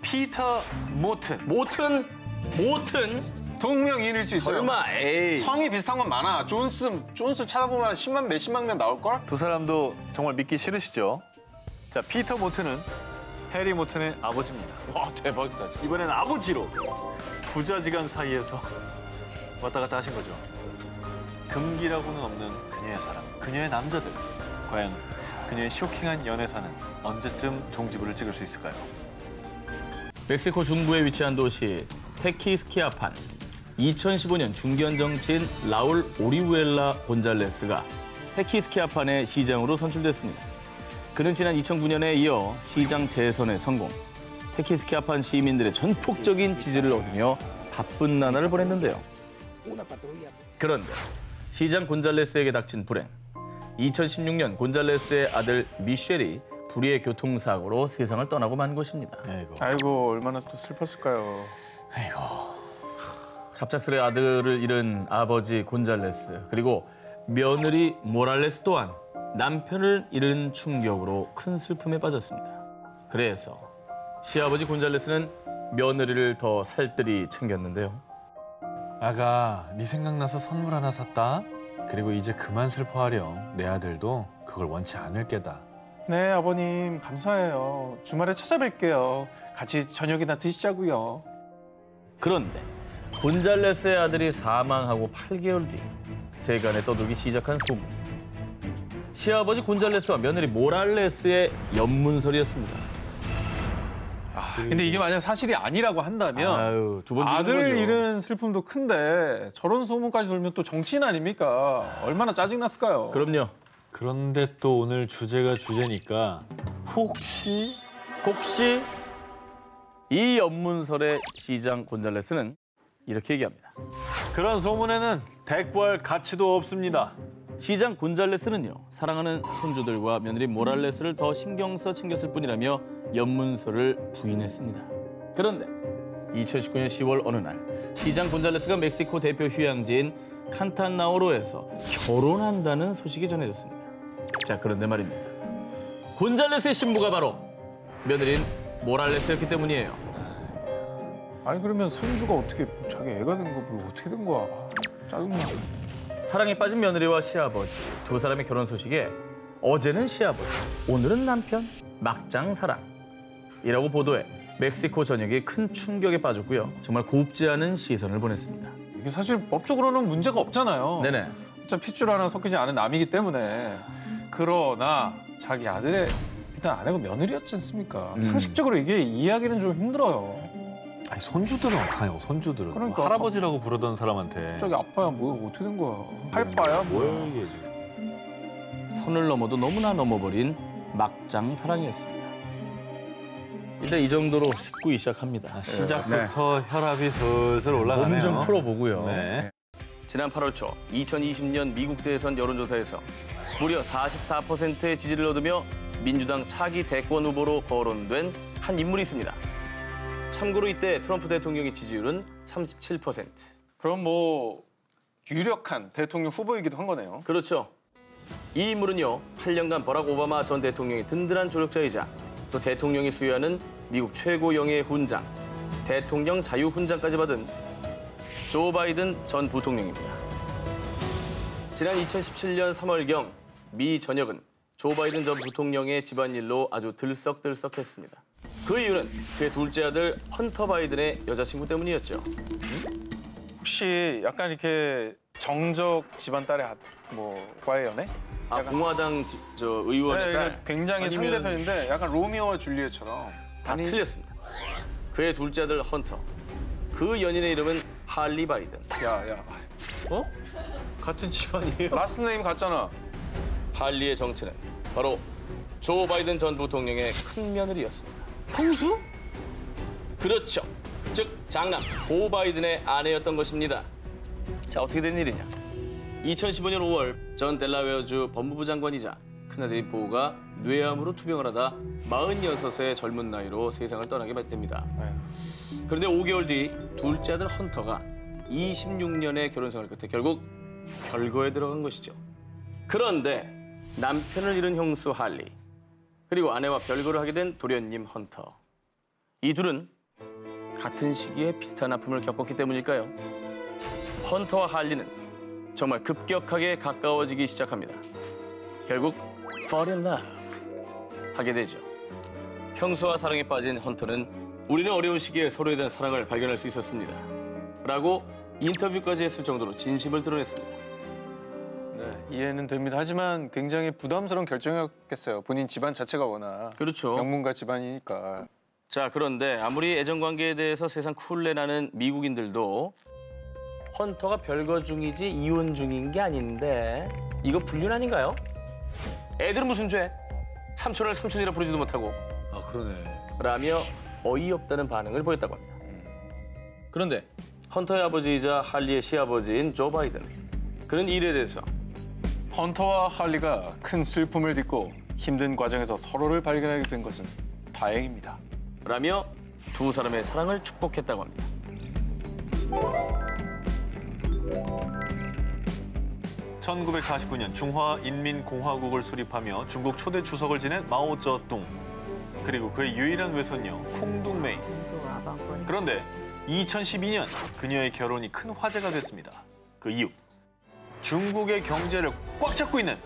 피터 모튼. 모튼? 동명이인일 수 있어요. 설마 에이. 성이 비슷한 건 많아. 존스 찾아보면 10만 몇십만 명 나올걸? 두 사람도 정말 믿기 싫으시죠? 자, 피터 모튼은 해리 모튼의 아버지입니다. 와, 대박이다. 진짜. 이번엔 아버지로 부자지간 사이에서 왔다 갔다 하신 거죠. 금기라고는 없는 그녀의 사랑, 그녀의 남자들. 과연 그녀의 쇼킹한 연애사는 언제쯤 종지부를 찍을 수 있을까요? 멕시코 중부에 위치한 도시 테키스키아판. 2015년 중견 정치인 라울 오리우엘라 곤잘레스가 테키스키아판의 시장으로 선출됐습니다. 그는 지난 2009년에 이어 시장 재선에 성공. 테키스키아판 시민들의 전폭적인 지지를 얻으며 바쁜 나날을 보냈는데요. 그런데 시장 곤잘레스에게 닥친 불행. 2016년 곤잘레스의 아들 미셸이 불의의 교통사고로 세상을 떠나고 만 것입니다. 아이고, 얼마나 또 슬펐을까요? 갑작스레 아들을 잃은 아버지 곤잘레스, 그리고 며느리 모랄레스 또한 남편을 잃은 충격으로 큰 슬픔에 빠졌습니다. 그래서 시아버지 곤잘레스는 며느리를 더 살뜰히 챙겼는데요. 아가, 네 생각나서 선물 하나 샀다. 그리고 이제 그만 슬퍼하렴. 내 아들도 그걸 원치 않을 게다. 네, 아버님 감사해요. 주말에 찾아뵐게요. 같이 저녁이나 드시자고요. 그런데 곤잘레스의 아들이 사망하고 8개월 뒤 세간에 떠돌기 시작한 소문. 시아버지 곤잘레스와 며느리 모랄레스의 연문설이었습니다. 근데 이게 만약 사실이 아니라고 한다면 아유, 두 번 죽는 아들 거죠. 잃은 슬픔도 큰데 저런 소문까지 돌면 또 정치인 아닙니까? 얼마나 짜증났을까요? 그럼요. 그런데 또 오늘 주제가 주제니까 혹시 이 연문설의 시장 곤잘레스는 이렇게 얘기합니다. 그런 소문에는 대꾸할 가치도 없습니다. 시장 곤잘레스는요, 사랑하는 손주들과 며느리 모랄레스를 더 신경 써 챙겼을 뿐이라며 연문설을 부인했습니다. 그런데 2019년 10월 어느 날 시장 곤잘레스가 멕시코 대표 휴양지인 칸타나우로에서 결혼한다는 소식이 전해졌습니다. 자, 그런데 말입니다. 곤잘레스의 신부가 바로 며느리인 모랄레스였기 때문이에요. 아니 그러면 손주가 어떻게 자기 애가 된 거 뭐 어떻게 된 거야? 짜증나. 사랑에 빠진 며느리와 시아버지, 두 사람의 결혼 소식에 어제는 시아버지, 오늘은 남편, 막장 사랑. 이라고 보도해 멕시코 전역이 큰 충격에 빠졌고요. 정말 곱지 않은 시선을 보냈습니다. 이게 사실 법적으로는 문제가 없잖아요. 네네. 진짜 핏줄 하나 섞이지 않은 남이기 때문에. 그러나 자기 아들의 일단 아내가 며느리였지 않습니까? 상식적으로 이게 이해하기는 좀 힘들어요. 아니 손주들은 어떡하냐고 손주들은. 그러니까. 할아버지라고 부르던 사람한테. 저기 아빠야 뭐야 어떻게 된 거야? 할바야 뭐야? 뭐야 이게 지금. 선을 넘어도 너무나 넘어버린 막장 사랑이었습니다. 일단 이 정도로 19위 시작합니다. 시작부터 혈압이 슬슬 올라가네요. 몸 좀 풀어보고요. 네. 지난 8월 초 2020년 미국 대선 여론조사에서 무려 44%의 지지를 얻으며 민주당 차기 대권 후보로 거론된 한 인물이 있습니다. 참고로 이때 트럼프 대통령의 지지율은 37%. 그럼 뭐 유력한 대통령 후보이기도 한 거네요. 그렇죠. 이 인물은요, 8년간 버락 오바마 전 대통령의 든든한 조력자이자 또 대통령이 수여하는 미국 최고 영예의 훈장, 대통령 자유훈장까지 받은 조 바이든 전 부통령입니다. 지난 2017년 3월경 미 전역은 조 바이든 전 부통령의 집안일로 아주 들썩들썩했습니다. 그 이유는 그의 둘째 아들 헌터 바이든의 여자친구 때문이었죠. 혹시 약간 이렇게 정적 집안 딸의 과의 연애? 아, 공화당 의원의 딸. 굉장히 아니면- 상대편인데 약간 로미오와 줄리엣처럼. 다 틀렸습니다. 그의 둘째 아들 헌터. 그 연인의 이름은 할리 바이든. 야. 어? 같은 집안이에요? 라스트 네임 같잖아. 할리의 정체는 바로 조 바이든 전 부통령의 큰 며느리였습니다. 형수? 그렇죠. 즉 장남 보 바이든의 아내였던 것입니다. 자, 어떻게 된 일이냐? 2015년 5월 전 델라웨어주 법무부 장관이자 큰아들인 보가 뇌암으로 투병을 하다 46의 젊은 나이로 세상을 떠나게 됩니다. 그런데 5개월 뒤 둘째 아들 헌터가 26년의 결혼 생활 끝에 결국 별거에 들어간 것이죠. 그런데 남편을 잃은 형수 할리, 그리고 아내와 별거를 하게 된 도련님 헌터. 이 둘은 같은 시기에 비슷한 아픔을 겪었기 때문일까요? 헌터와 할리는 정말 급격하게 가까워지기 시작합니다. 결국 fall in love 하게 되죠. 형수와 사랑에 빠진 헌터는 우리는 어려운 시기에 서로에 대한 사랑을 발견할 수 있었습니다. 라고 인터뷰까지 했을 정도로 진심을 드러냈습니다. 네, 이해는 됩니다. 하지만 굉장히 부담스러운 결정이었겠어요. 본인 집안 자체가 워낙 그렇죠. 명문가 집안이니까. 자, 그런데 아무리 애정관계에 대해서 세상 쿨레나는 미국인들도 헌터가 별거 중이지 이혼 중인 게 아닌데 이거 불륜 아닌가요? 애들은 무슨 죄? 삼촌을 삼촌이라 부르지도 못하고 아 그러네. 라며 어이없다는 반응을 보였다고 합니다. 그런데 헌터의 아버지이자 할리의 시아버지인 조 바이든, 그는 일에 대해서 헌터와 할리가 큰 슬픔을 딛고 힘든 과정에서 서로를 발견하게 된 것은 다행입니다. 라며 두 사람의 사랑을 축복했다고 합니다. (1949년) 중화인민공화국을 수립하며 중국 초대 주석을 지낸 마오쩌둥, 그리고 그의 유일한 외손녀 쿵둥메이. 그런데 2012년 그녀의 결혼이 큰 화제가 됐습니다. 그 이유, 중국의 경제를 꽉 잡고 있는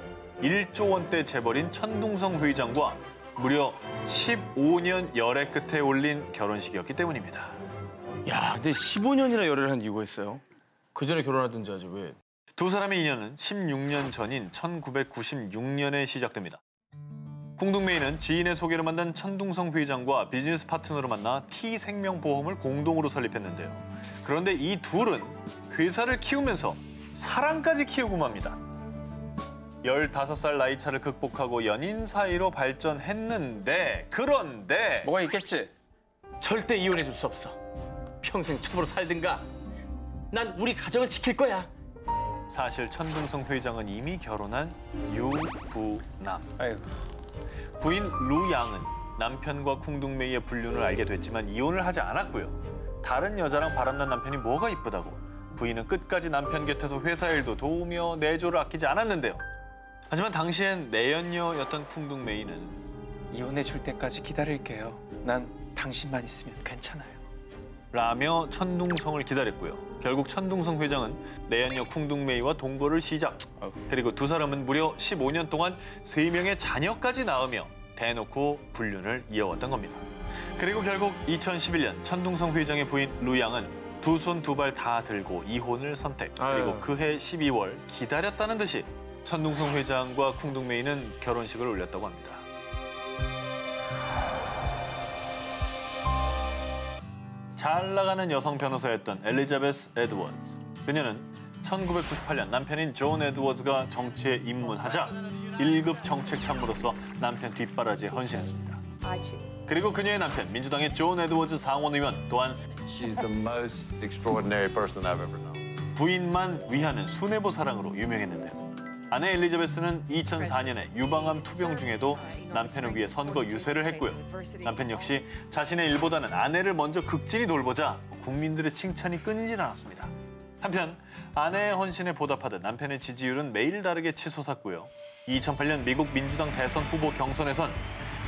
1조 원대 재벌인 천둥성 회장과 무려 15년 열애 끝에 올린 결혼식이었기 때문입니다. 야, 근데 15년이나 열애를 한 이유가 있어요? 그 전에 결혼하든지 하지 왜? 두 사람의 인연은 16년 전인 1996년에 시작됩니다. 쿵둥메이는 지인의 소개로 만난 천둥성 회장과 비즈니스 파트너로 만나 T생명보험을 공동으로 설립했는데요. 그런데 이 둘은 회사를 키우면서 사랑까지 키우고 맙니다. 15살 나이 차를 극복하고 연인 사이로 발전했는데, 그런데 뭐가 있겠지? 절대 이혼해 줄 수 없어. 평생 첩으로 살든가. 난 우리 가정을 지킬 거야. 사실 천둥성 회장은 이미 결혼한 유부남. 아이고. 부인 루양은 남편과 쿵둥메이의 불륜을 알게 됐지만 이혼을 하지 않았고요. 다른 여자랑 바람난 남편이 뭐가 이쁘다고 부인은 끝까지 남편 곁에서 회사 일도 도우며 내조를 아끼지 않았는데요. 하지만 당시엔 내연녀였던 쿵둥메이는 이혼해 줄 때까지 기다릴게요. 난 당신만 있으면 괜찮아요. 라며 천둥성을 기다렸고요. 결국 천둥성 회장은 내연녀 쿵둥메이와 동거를 시작. 그리고 두 사람은 무려 15년 동안 3명의 자녀까지 낳으며 대놓고 불륜을 이어왔던 겁니다. 그리고 결국 2011년 천둥성 회장의 부인 루양은 두 손 두 발 다 들고 이혼을 선택. 그리고 그해 12월 기다렸다는 듯이 천둥성 회장과 쿵둥메이는 결혼식을 올렸다고 합니다. 잘 나가는 여성 변호사였던 엘리자베스 에드워즈. 그녀는 1998년 남편인 존 에드워즈가 정치에 입문하자 1급 정책 참모로서 남편 뒷바라지에 헌신했습니다. 그리고 그녀의 남편, 민주당의 존 에드워즈 상원 의원 또한 She's the most extraordinary person I've ever known. 부인만 위하는 수뇌보 사랑으로 유명했는데요. 아내 엘리자베스는 2004년에 유방암 투병 중에도 남편을 위해 선거 유세를 했고요. 남편 역시 자신의 일보다는 아내를 먼저 극진히 돌보자 국민들의 칭찬이 끊이질 않았습니다. 한편 아내의 헌신에 보답하듯 남편의 지지율은 매일 다르게 치솟았고요. 2008년 미국 민주당 대선 후보 경선에선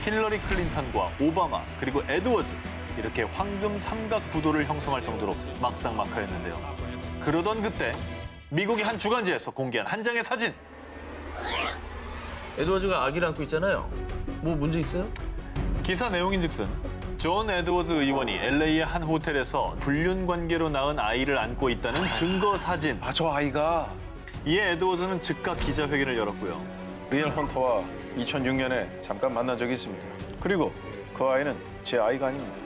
힐러리 클린턴과 오바마 그리고 에드워즈 이렇게 황금 삼각 구도를 형성할 정도로 막상막하였는데요. 그러던 그때 미국의 한 주간지에서 공개한 한 장의 사진. 에드워즈가 아기를 안고 있잖아요. 뭐 문제 있어요? 기사 내용인즉슨 존 에드워즈 의원이 LA의 한 호텔에서 불륜 관계로 낳은 아이를 안고 있다는 증거 사진. 저 아이가 이에 에드워즈는 즉각 기자회견을 열었고요. 리얼 헌터와 2006년에 잠깐 만난 적이 있습니다. 그리고 그 아이는 제 아이가 아닙니다.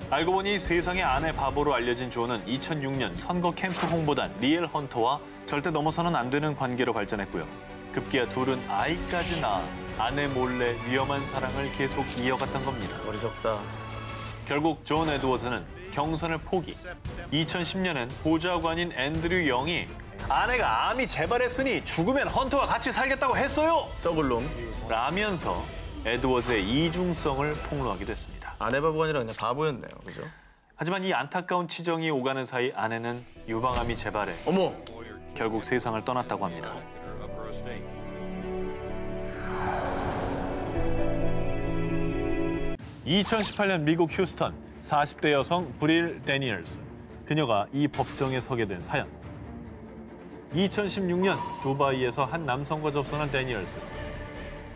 알고 보니 세상의 아내 바보로 알려진 존은 2006년 선거 캠프 홍보단 리얼 헌터와 절대 넘어서는 안 되는 관계로 발전했고요. 급기야 둘은 아이까지 낳아 아내 몰래 위험한 사랑을 계속 이어갔던 겁니다. 어리석다. 결국 존 에드워즈는 경선을 포기. 2010년엔 보좌관인 앤드류 영이 아내가 암이 재발했으니 죽으면 헌터와 같이 살겠다고 했어요. 썩을 놈. 라면서 에드워즈의 이중성을 폭로하기도 했습니다. 아내 바보가 아니라 그냥 바보였네요. 그죠? 하지만 이 안타까운 치정이 오가는 사이 아내는 유방암이 재발해 어머! 결국 세상을 떠났다고 합니다. 2018년 미국 휴스턴 40대 여성 브릴 데니얼스. 그녀가 이 법정에 서게 된 사연. 2016년 두바이에서 한 남성과 접선한 데니얼스.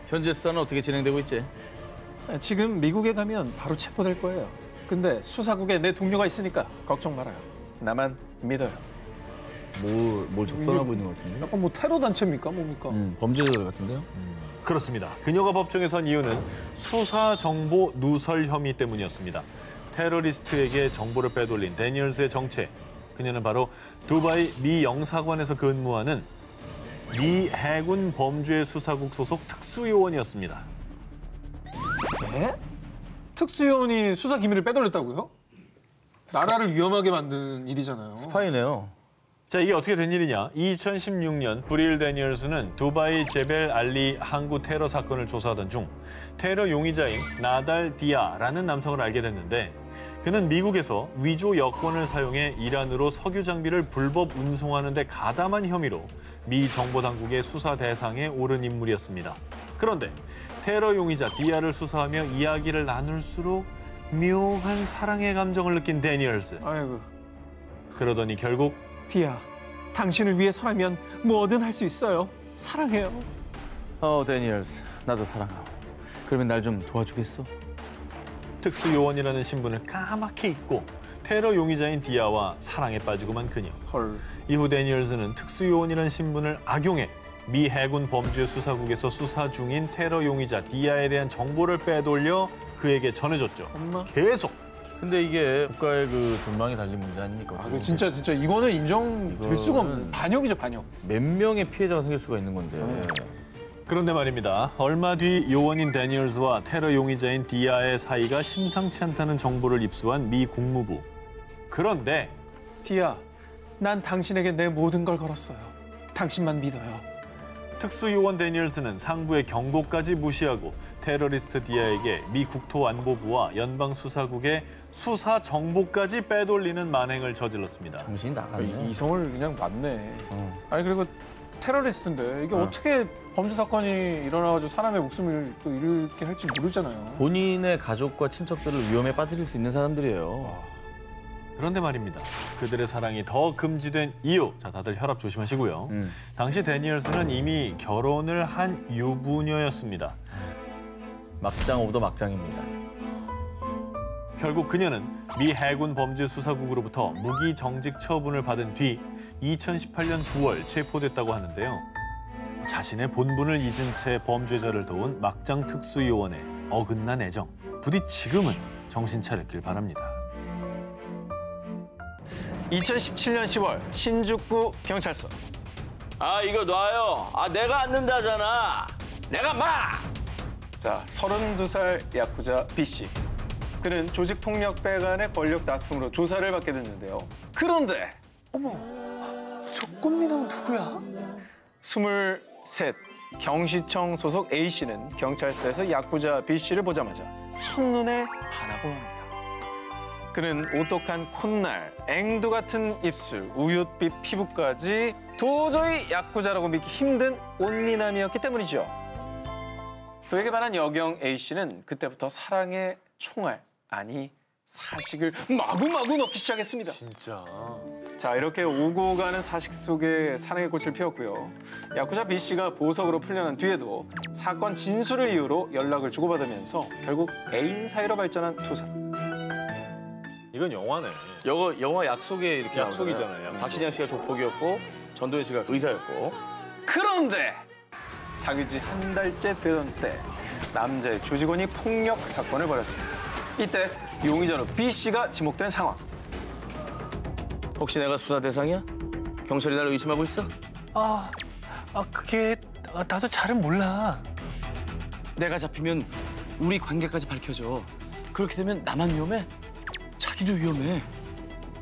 현재 수사는 어떻게 진행되고 있지? 지금 미국에 가면 바로 체포될 거예요. 근데 수사국에 내 동료가 있으니까 걱정 말아요. 나만 믿어요. 뭘 적선하고 있는 것 같은데? 약간 뭐 테러 단체입니까? 뭡니까? 범죄자들 같은데요? 그렇습니다. 그녀가 법정에 선 이유는 수사 정보 누설 혐의 때문이었습니다. 테러리스트에게 정보를 빼돌린 데니얼스의 정체. 그녀는 바로 두바이 미 영사관에서 근무하는 미 해군 범죄 수사국 소속 특수요원이었습니다. 네? 특수요원이 수사 기밀을 빼돌렸다고요? 나라를 위험하게 만드는 일이잖아요. 스파이네요. 자, 이게 어떻게 된 일이냐? 2016년 브릴 데니얼스는 두바이 제벨 알리 항구 테러 사건을 조사하던 중 테러 용의자인 나달 디아라는 남성을 알게 됐는데 그는 미국에서 위조 여권을 사용해 이란으로 석유 장비를 불법 운송하는 데 가담한 혐의로 미 정보당국의 수사 대상에 오른 인물이었습니다. 그런데 테러 용의자 디아를 수사하며 이야기를 나눌수록 묘한 사랑의 감정을 느낀 데니얼스. 아이고. 그러더니 결국 디아, 당신을 위해서라면 뭐든 할 수 있어요. 사랑해요. 데니얼스, 나도 사랑하고. 그러면 날 좀 도와주겠어? 특수요원이라는 신분을 까맣게 잊고 테러 용의자인 디아와 사랑에 빠지고만 그녀. 헐. 이후 데니얼스는 특수요원이라는 신분을 악용해 미 해군 범죄 수사국에서 수사 중인 테러 용의자 디아에 대한 정보를 빼돌려 그에게 전해줬죠. 엄마. 계속. 근데 이게 국가의 그 존망이 달린 문제 아닙니까? 아, 진짜 이거는 인정될 수가 없는 반역이죠, 반역. 몇 명의 피해자가 생길 수가 있는 건데. 그런데 말입니다. 얼마 뒤 요원인 데니얼스와 테러 용의자인 디아의 사이가 심상치 않다는 정보를 입수한 미 국무부. 그런데 디아, 난 당신에게 내 모든 걸 걸었어요. 당신만 믿어요. 특수요원 데니얼스는 상부의 경고까지 무시하고 테러리스트 디아에게 미 국토안보부와 연방수사국의 수사 정보까지 빼돌리는 만행을 저질렀습니다. 정신이 나갔네. 이성을 그냥 맞네. 아니 그리고 테러리스트인데 이게 어떻게 범죄 사건이 일어나가지고 사람의 목숨을 또 잃게 할지 모르잖아요. 본인의 가족과 친척들을 위험에 빠뜨릴 수 있는 사람들이에요. 그런데 말입니다. 그들의 사랑이 더 금지된 이유. 자, 다들 혈압 조심하시고요. 당시 데니얼스는 이미 결혼을 한 유부녀였습니다. 막장 오브 더 막장입니다. 결국 그녀는 미 해군 범죄수사국으로부터 무기 정직 처분을 받은 뒤 2018년 9월 체포됐다고 하는데요. 자신의 본분을 잊은 채 범죄자를 도운 막장 특수요원의 어긋난 애정. 부디 지금은 정신 차렸길 바랍니다. 2017년 10월 신주쿠 경찰서. 아, 이거 놔요. 아, 내가 앉는다잖아. 내가 마! 자, 32살 야쿠자 B씨. 그는 조직폭력배 간의 권력 다툼으로 조사를 받게 됐는데요. 그런데 저 꽃미남은 누구야? 23 경시청 소속 A씨는 경찰서에서 야쿠자 B씨를 보자마자 첫눈에 반하고 맙니다. 그는 오똑한 콧날, 앵두 같은 입술, 우윳빛 피부까지 도저히 야쿠자라고 믿기 힘든 꽃미남이었기 때문이죠. 그에게 반한 여경 A씨는 그때부터 사랑의 총알, 아니 사식을 마구마구 넣기 시작했습니다. 진짜. 자, 이렇게 오고 가는 사식 속에 사랑의 꽃을 피웠고요. 야쿠자 B씨가 보석으로 풀려난 뒤에도 사건 진술을 이유로 연락을 주고받으면서 결국 애인 사이로 발전한 두 사람. 이건 영화네. 영화 약속에 이렇게 약속이잖아요, 나오잖아요. 약속. 박신양 씨가 조폭이었고 전도연 씨가 의사였고. 그런데 사귄 지 한 달째 되던 때 남자의 조직원이 폭력 사건을 벌였습니다. 이때 용의자로 B씨가 지목된 상황. 혹시 내가 수사 대상이야? 경찰이 날 의심하고 있어? 그게 나도 잘은 몰라. 내가 잡히면 우리 관계까지 밝혀져. 그렇게 되면 나만 위험해? 자기도 위험해.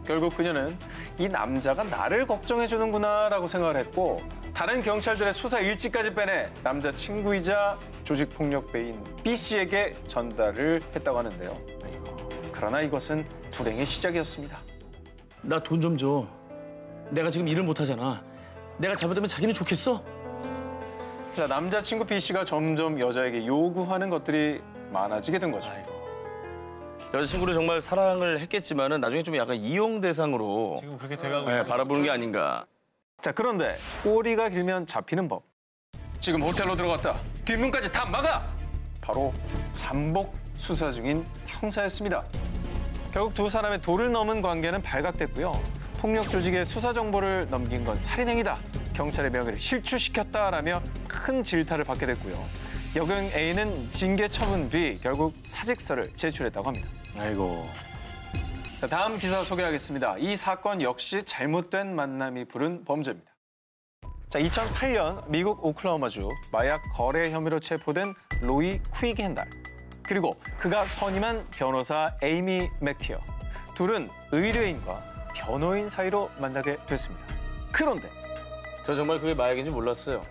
결국 그녀는 이 남자가 나를 걱정해주는구나라고 생각을 했고 다른 경찰들의 수사 일지까지 빼내 남자 친구이자 조직폭력배인 B씨에게 전달을 했다고 하는데요. 그러나 이것은 불행의 시작이었습니다. 나 돈 좀 줘. 내가 지금 일을 못하잖아. 내가 잘못되면 자기는 좋겠어? 자, 남자친구 B씨가 점점 여자에게 요구하는 것들이 많아지게 된 거죠. 여자친구를 정말 사랑을 했겠지만은 나중에 좀 약간 이용 대상으로 지금 그렇게 돼가고 네, 있는 바라보는 게 아닌가. 자, 그런데 꼬리가 길면 잡히는 법. 지금 호텔로 들어갔다. 뒷문까지 다 막아! 바로 잠복 수사 중인 형사였습니다. 결국 두 사람의 도를 넘은 관계는 발각됐고요. 폭력 조직에 수사 정보를 넘긴 건 살인행위다. 경찰의 명예를 실추시켰다라며 큰 질타를 받게 됐고요. 여경 A는 징계 처분 뒤 결국 사직서를 제출했다고 합니다. 아이고. 자, 다음 기사 소개하겠습니다. 이 사건 역시 잘못된 만남이 부른 범죄입니다. 자, 2008년 미국 오클라호마주 마약 거래 혐의로 체포된 로이 쿠이겐달. 그리고 그가 선임한 변호사 에이미 맥티어. 둘은 의뢰인과 변호인 사이로 만나게 됐습니다. 그런데 저 정말 그게 마약인지 몰랐어요.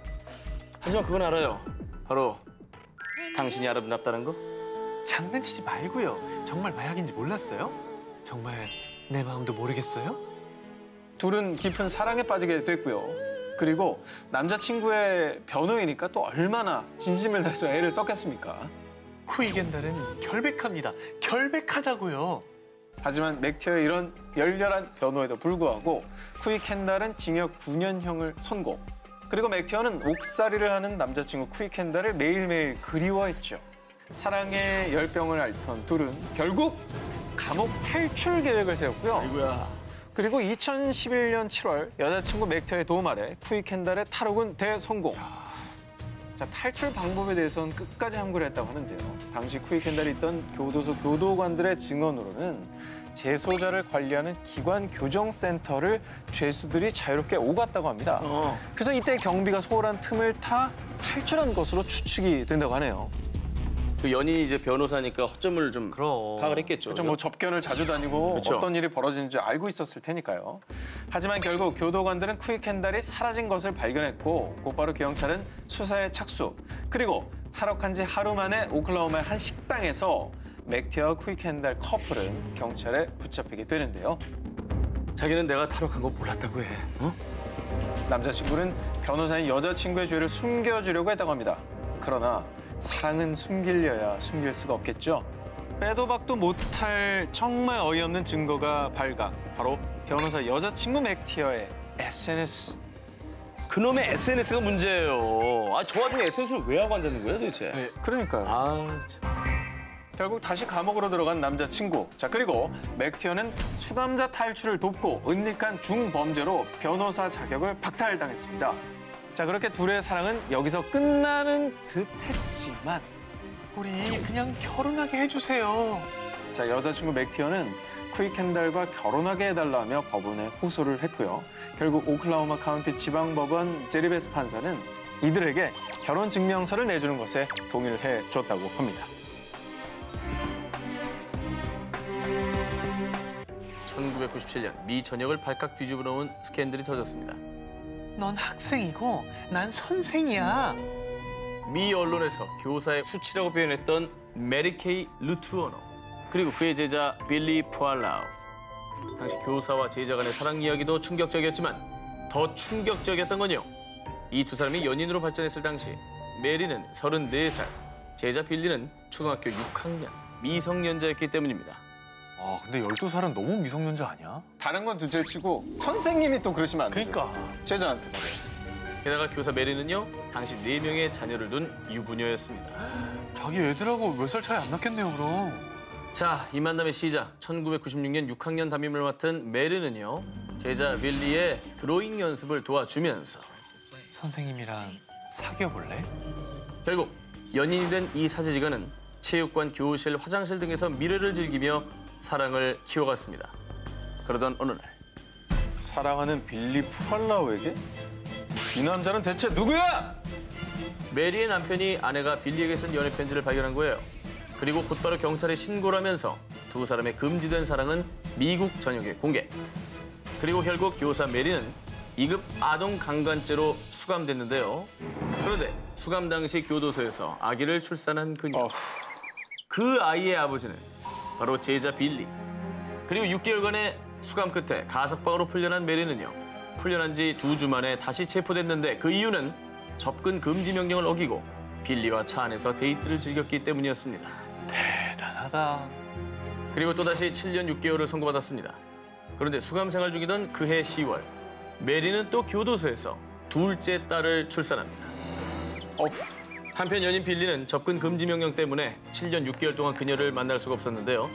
하지만 그건 알아요. 바로 당신이 아름답다는 거? 장난치지 말고요. 정말 마약인지 몰랐어요? 정말 내 마음도 모르겠어요? 둘은 깊은 사랑에 빠지게 됐고요. 그리고 남자친구의 변호이니까 또 얼마나 진심을 다해서 애를 썼겠습니까? 쿠이겐달은 결백합니다. 결백하다고요. 하지만 맥티어의 이런 열렬한 변호에도 불구하고 쿠이 켄달은 징역 9년형을 선고. 그리고 맥티어는 옥살이를 하는 남자친구 쿠이 켄달을 매일매일 그리워했죠. 사랑의 열병을 앓던 둘은 결국 감옥 탈출 계획을 세웠고요. 아이고야. 그리고 2011년 7월 여자친구 맥티어의 도움 아래 쿠이 켄달의 탈옥은 대성공. 자, 탈출 방법에 대해서는 끝까지 함구를 했다고 하는데요. 당시 쿠이 켄달이 있던 교도소 교도관들의 증언으로는 재소자를 관리하는 기관 교정센터를 죄수들이 자유롭게 오갔다고 합니다. 그래서 이때 경비가 소홀한 틈을 타 탈출한 것으로 추측이 된다고 하네요. 그 연인이 이제 변호사니까 허점을 좀 파악을 했겠죠. 그렇죠. 뭐 접견을 자주 다니고 그렇죠. 어떤 일이 벌어지는지 알고 있었을 테니까요. 하지만 결국 교도관들은 쿠이 켄달이 사라진 것을 발견했고 곧바로 경찰은 수사에 착수. 그리고 탈옥한 지 하루 만에 오클라호마의 한 식당에서 맥티어와 쿠이 켄달 커플은 경찰에 붙잡히게 되는데요. 자기는 내가 탈옥한 거 몰랐다고 해. 어? 남자친구는 변호사인 여자친구의 죄를 숨겨주려고 했다고 합니다. 그러나 사랑은 숨기려야 숨길 수가 없겠죠. 빼도 박도 못할 정말 어이없는 증거가 발각. 바로 변호사 여자친구 맥티어의 SNS. 그놈의 SNS가 문제예요. 아, 저 와중에 SNS를 왜 하고 앉았는 거야 도대체? 그러니까요. 아, 참. 결국 다시 감옥으로 들어간 남자친구. 자, 그리고 맥티어는 수감자 탈출을 돕고 은닉한 중범죄로 변호사 자격을 박탈당했습니다. 자, 그렇게 둘의 사랑은 여기서 끝나는 듯 했지만 우리 그냥 결혼하게 해주세요. 자, 여자친구 맥티어는 쿠이 켄달과 결혼하게 해달라며 법원에 호소를 했고요. 결국 오클라호마 카운티 지방법원 제리베스 판사는 이들에게 결혼 증명서를 내주는 것에 동의를 해줬다고 합니다. 1997년 미 전역을 발칵 뒤집어 놓은 스캔들이 터졌습니다. 넌 학생이고 난 선생이야. 미 언론에서 교사의 수치라고 표현했던 메리 케이 루투어노, 그리고 그의 제자 빌리 푸알라우. 당시 교사와 제자 간의 사랑 이야기도 충격적이었지만 더 충격적이었던 건요, 이 두 사람이 연인으로 발전했을 당시 메리는 34살, 제자 빌리는 초등학교 6학년 미성년자였기 때문입니다. 아, 근데 12살은 너무 미성년자 아니야? 다른 건 둘째치고 선생님이 또 그러시면 안 돼요. 그러니까. 제자한테 말이에요. 게다가 교사 메리는요, 당시 4명의 자녀를 둔 유부녀였습니다. 자기 애들하고 몇 살 차이 안 났겠네요, 그럼. 자, 이 만남의 시작, 1996년 6학년 담임을 맡은 메리는요, 제자 빌리의 드로잉 연습을 도와주면서 선생님이랑 사귀어 볼래? 결국 연인이 된 이 사제지간은 체육관, 교실, 화장실 등에서 미래를 즐기며 사랑을 키워갔습니다. 그러던 어느 날 사랑하는 빌리 푸알라우에게? 이 남자는 대체 누구야? 메리의 남편이 아내가 빌리에게 쓴 연애 편지를 발견한 거예요. 그리고 곧바로 경찰에 신고를 하면서 두 사람의 금지된 사랑은 미국 전역에 공개. 그리고 결국 교사 메리는 2급 아동 강간죄로 수감됐는데요. 그런데 수감 당시 교도소에서 아기를 출산한 그녀. 그 아이의 아버지는 바로 제자 빌리. 그리고 6개월간의 수감 끝에 가석방으로 풀려난 메리는요, 풀려난 지 2주 만에 다시 체포됐는데 그 이유는 접근 금지 명령을 어기고 빌리와 차 안에서 데이트를 즐겼기 때문이었습니다. 대단하다. 그리고 또다시 7년 6개월을 선고받았습니다. 그런데 수감 생활 중이던 그해 10월, 메리는 또 교도소에서 둘째 딸을 출산합니다. 한편 연인 빌리는 접근 금지 명령 때문에 7년 6개월 동안 그녀를 만날 수가 없었는데요.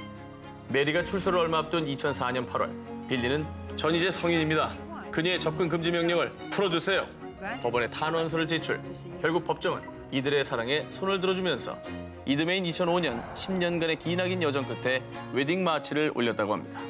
메리가 출소를 얼마 앞둔 2004년 8월, 빌리는 전 이제 성인입니다. 그녀의 접근 금지 명령을 풀어주세요. 법원에 탄원서를 제출. 결국 법정은 이들의 사랑에 손을 들어주면서 이듬해인 2005년 10년간의 기나긴 여정 끝에 웨딩 마치를 올렸다고 합니다.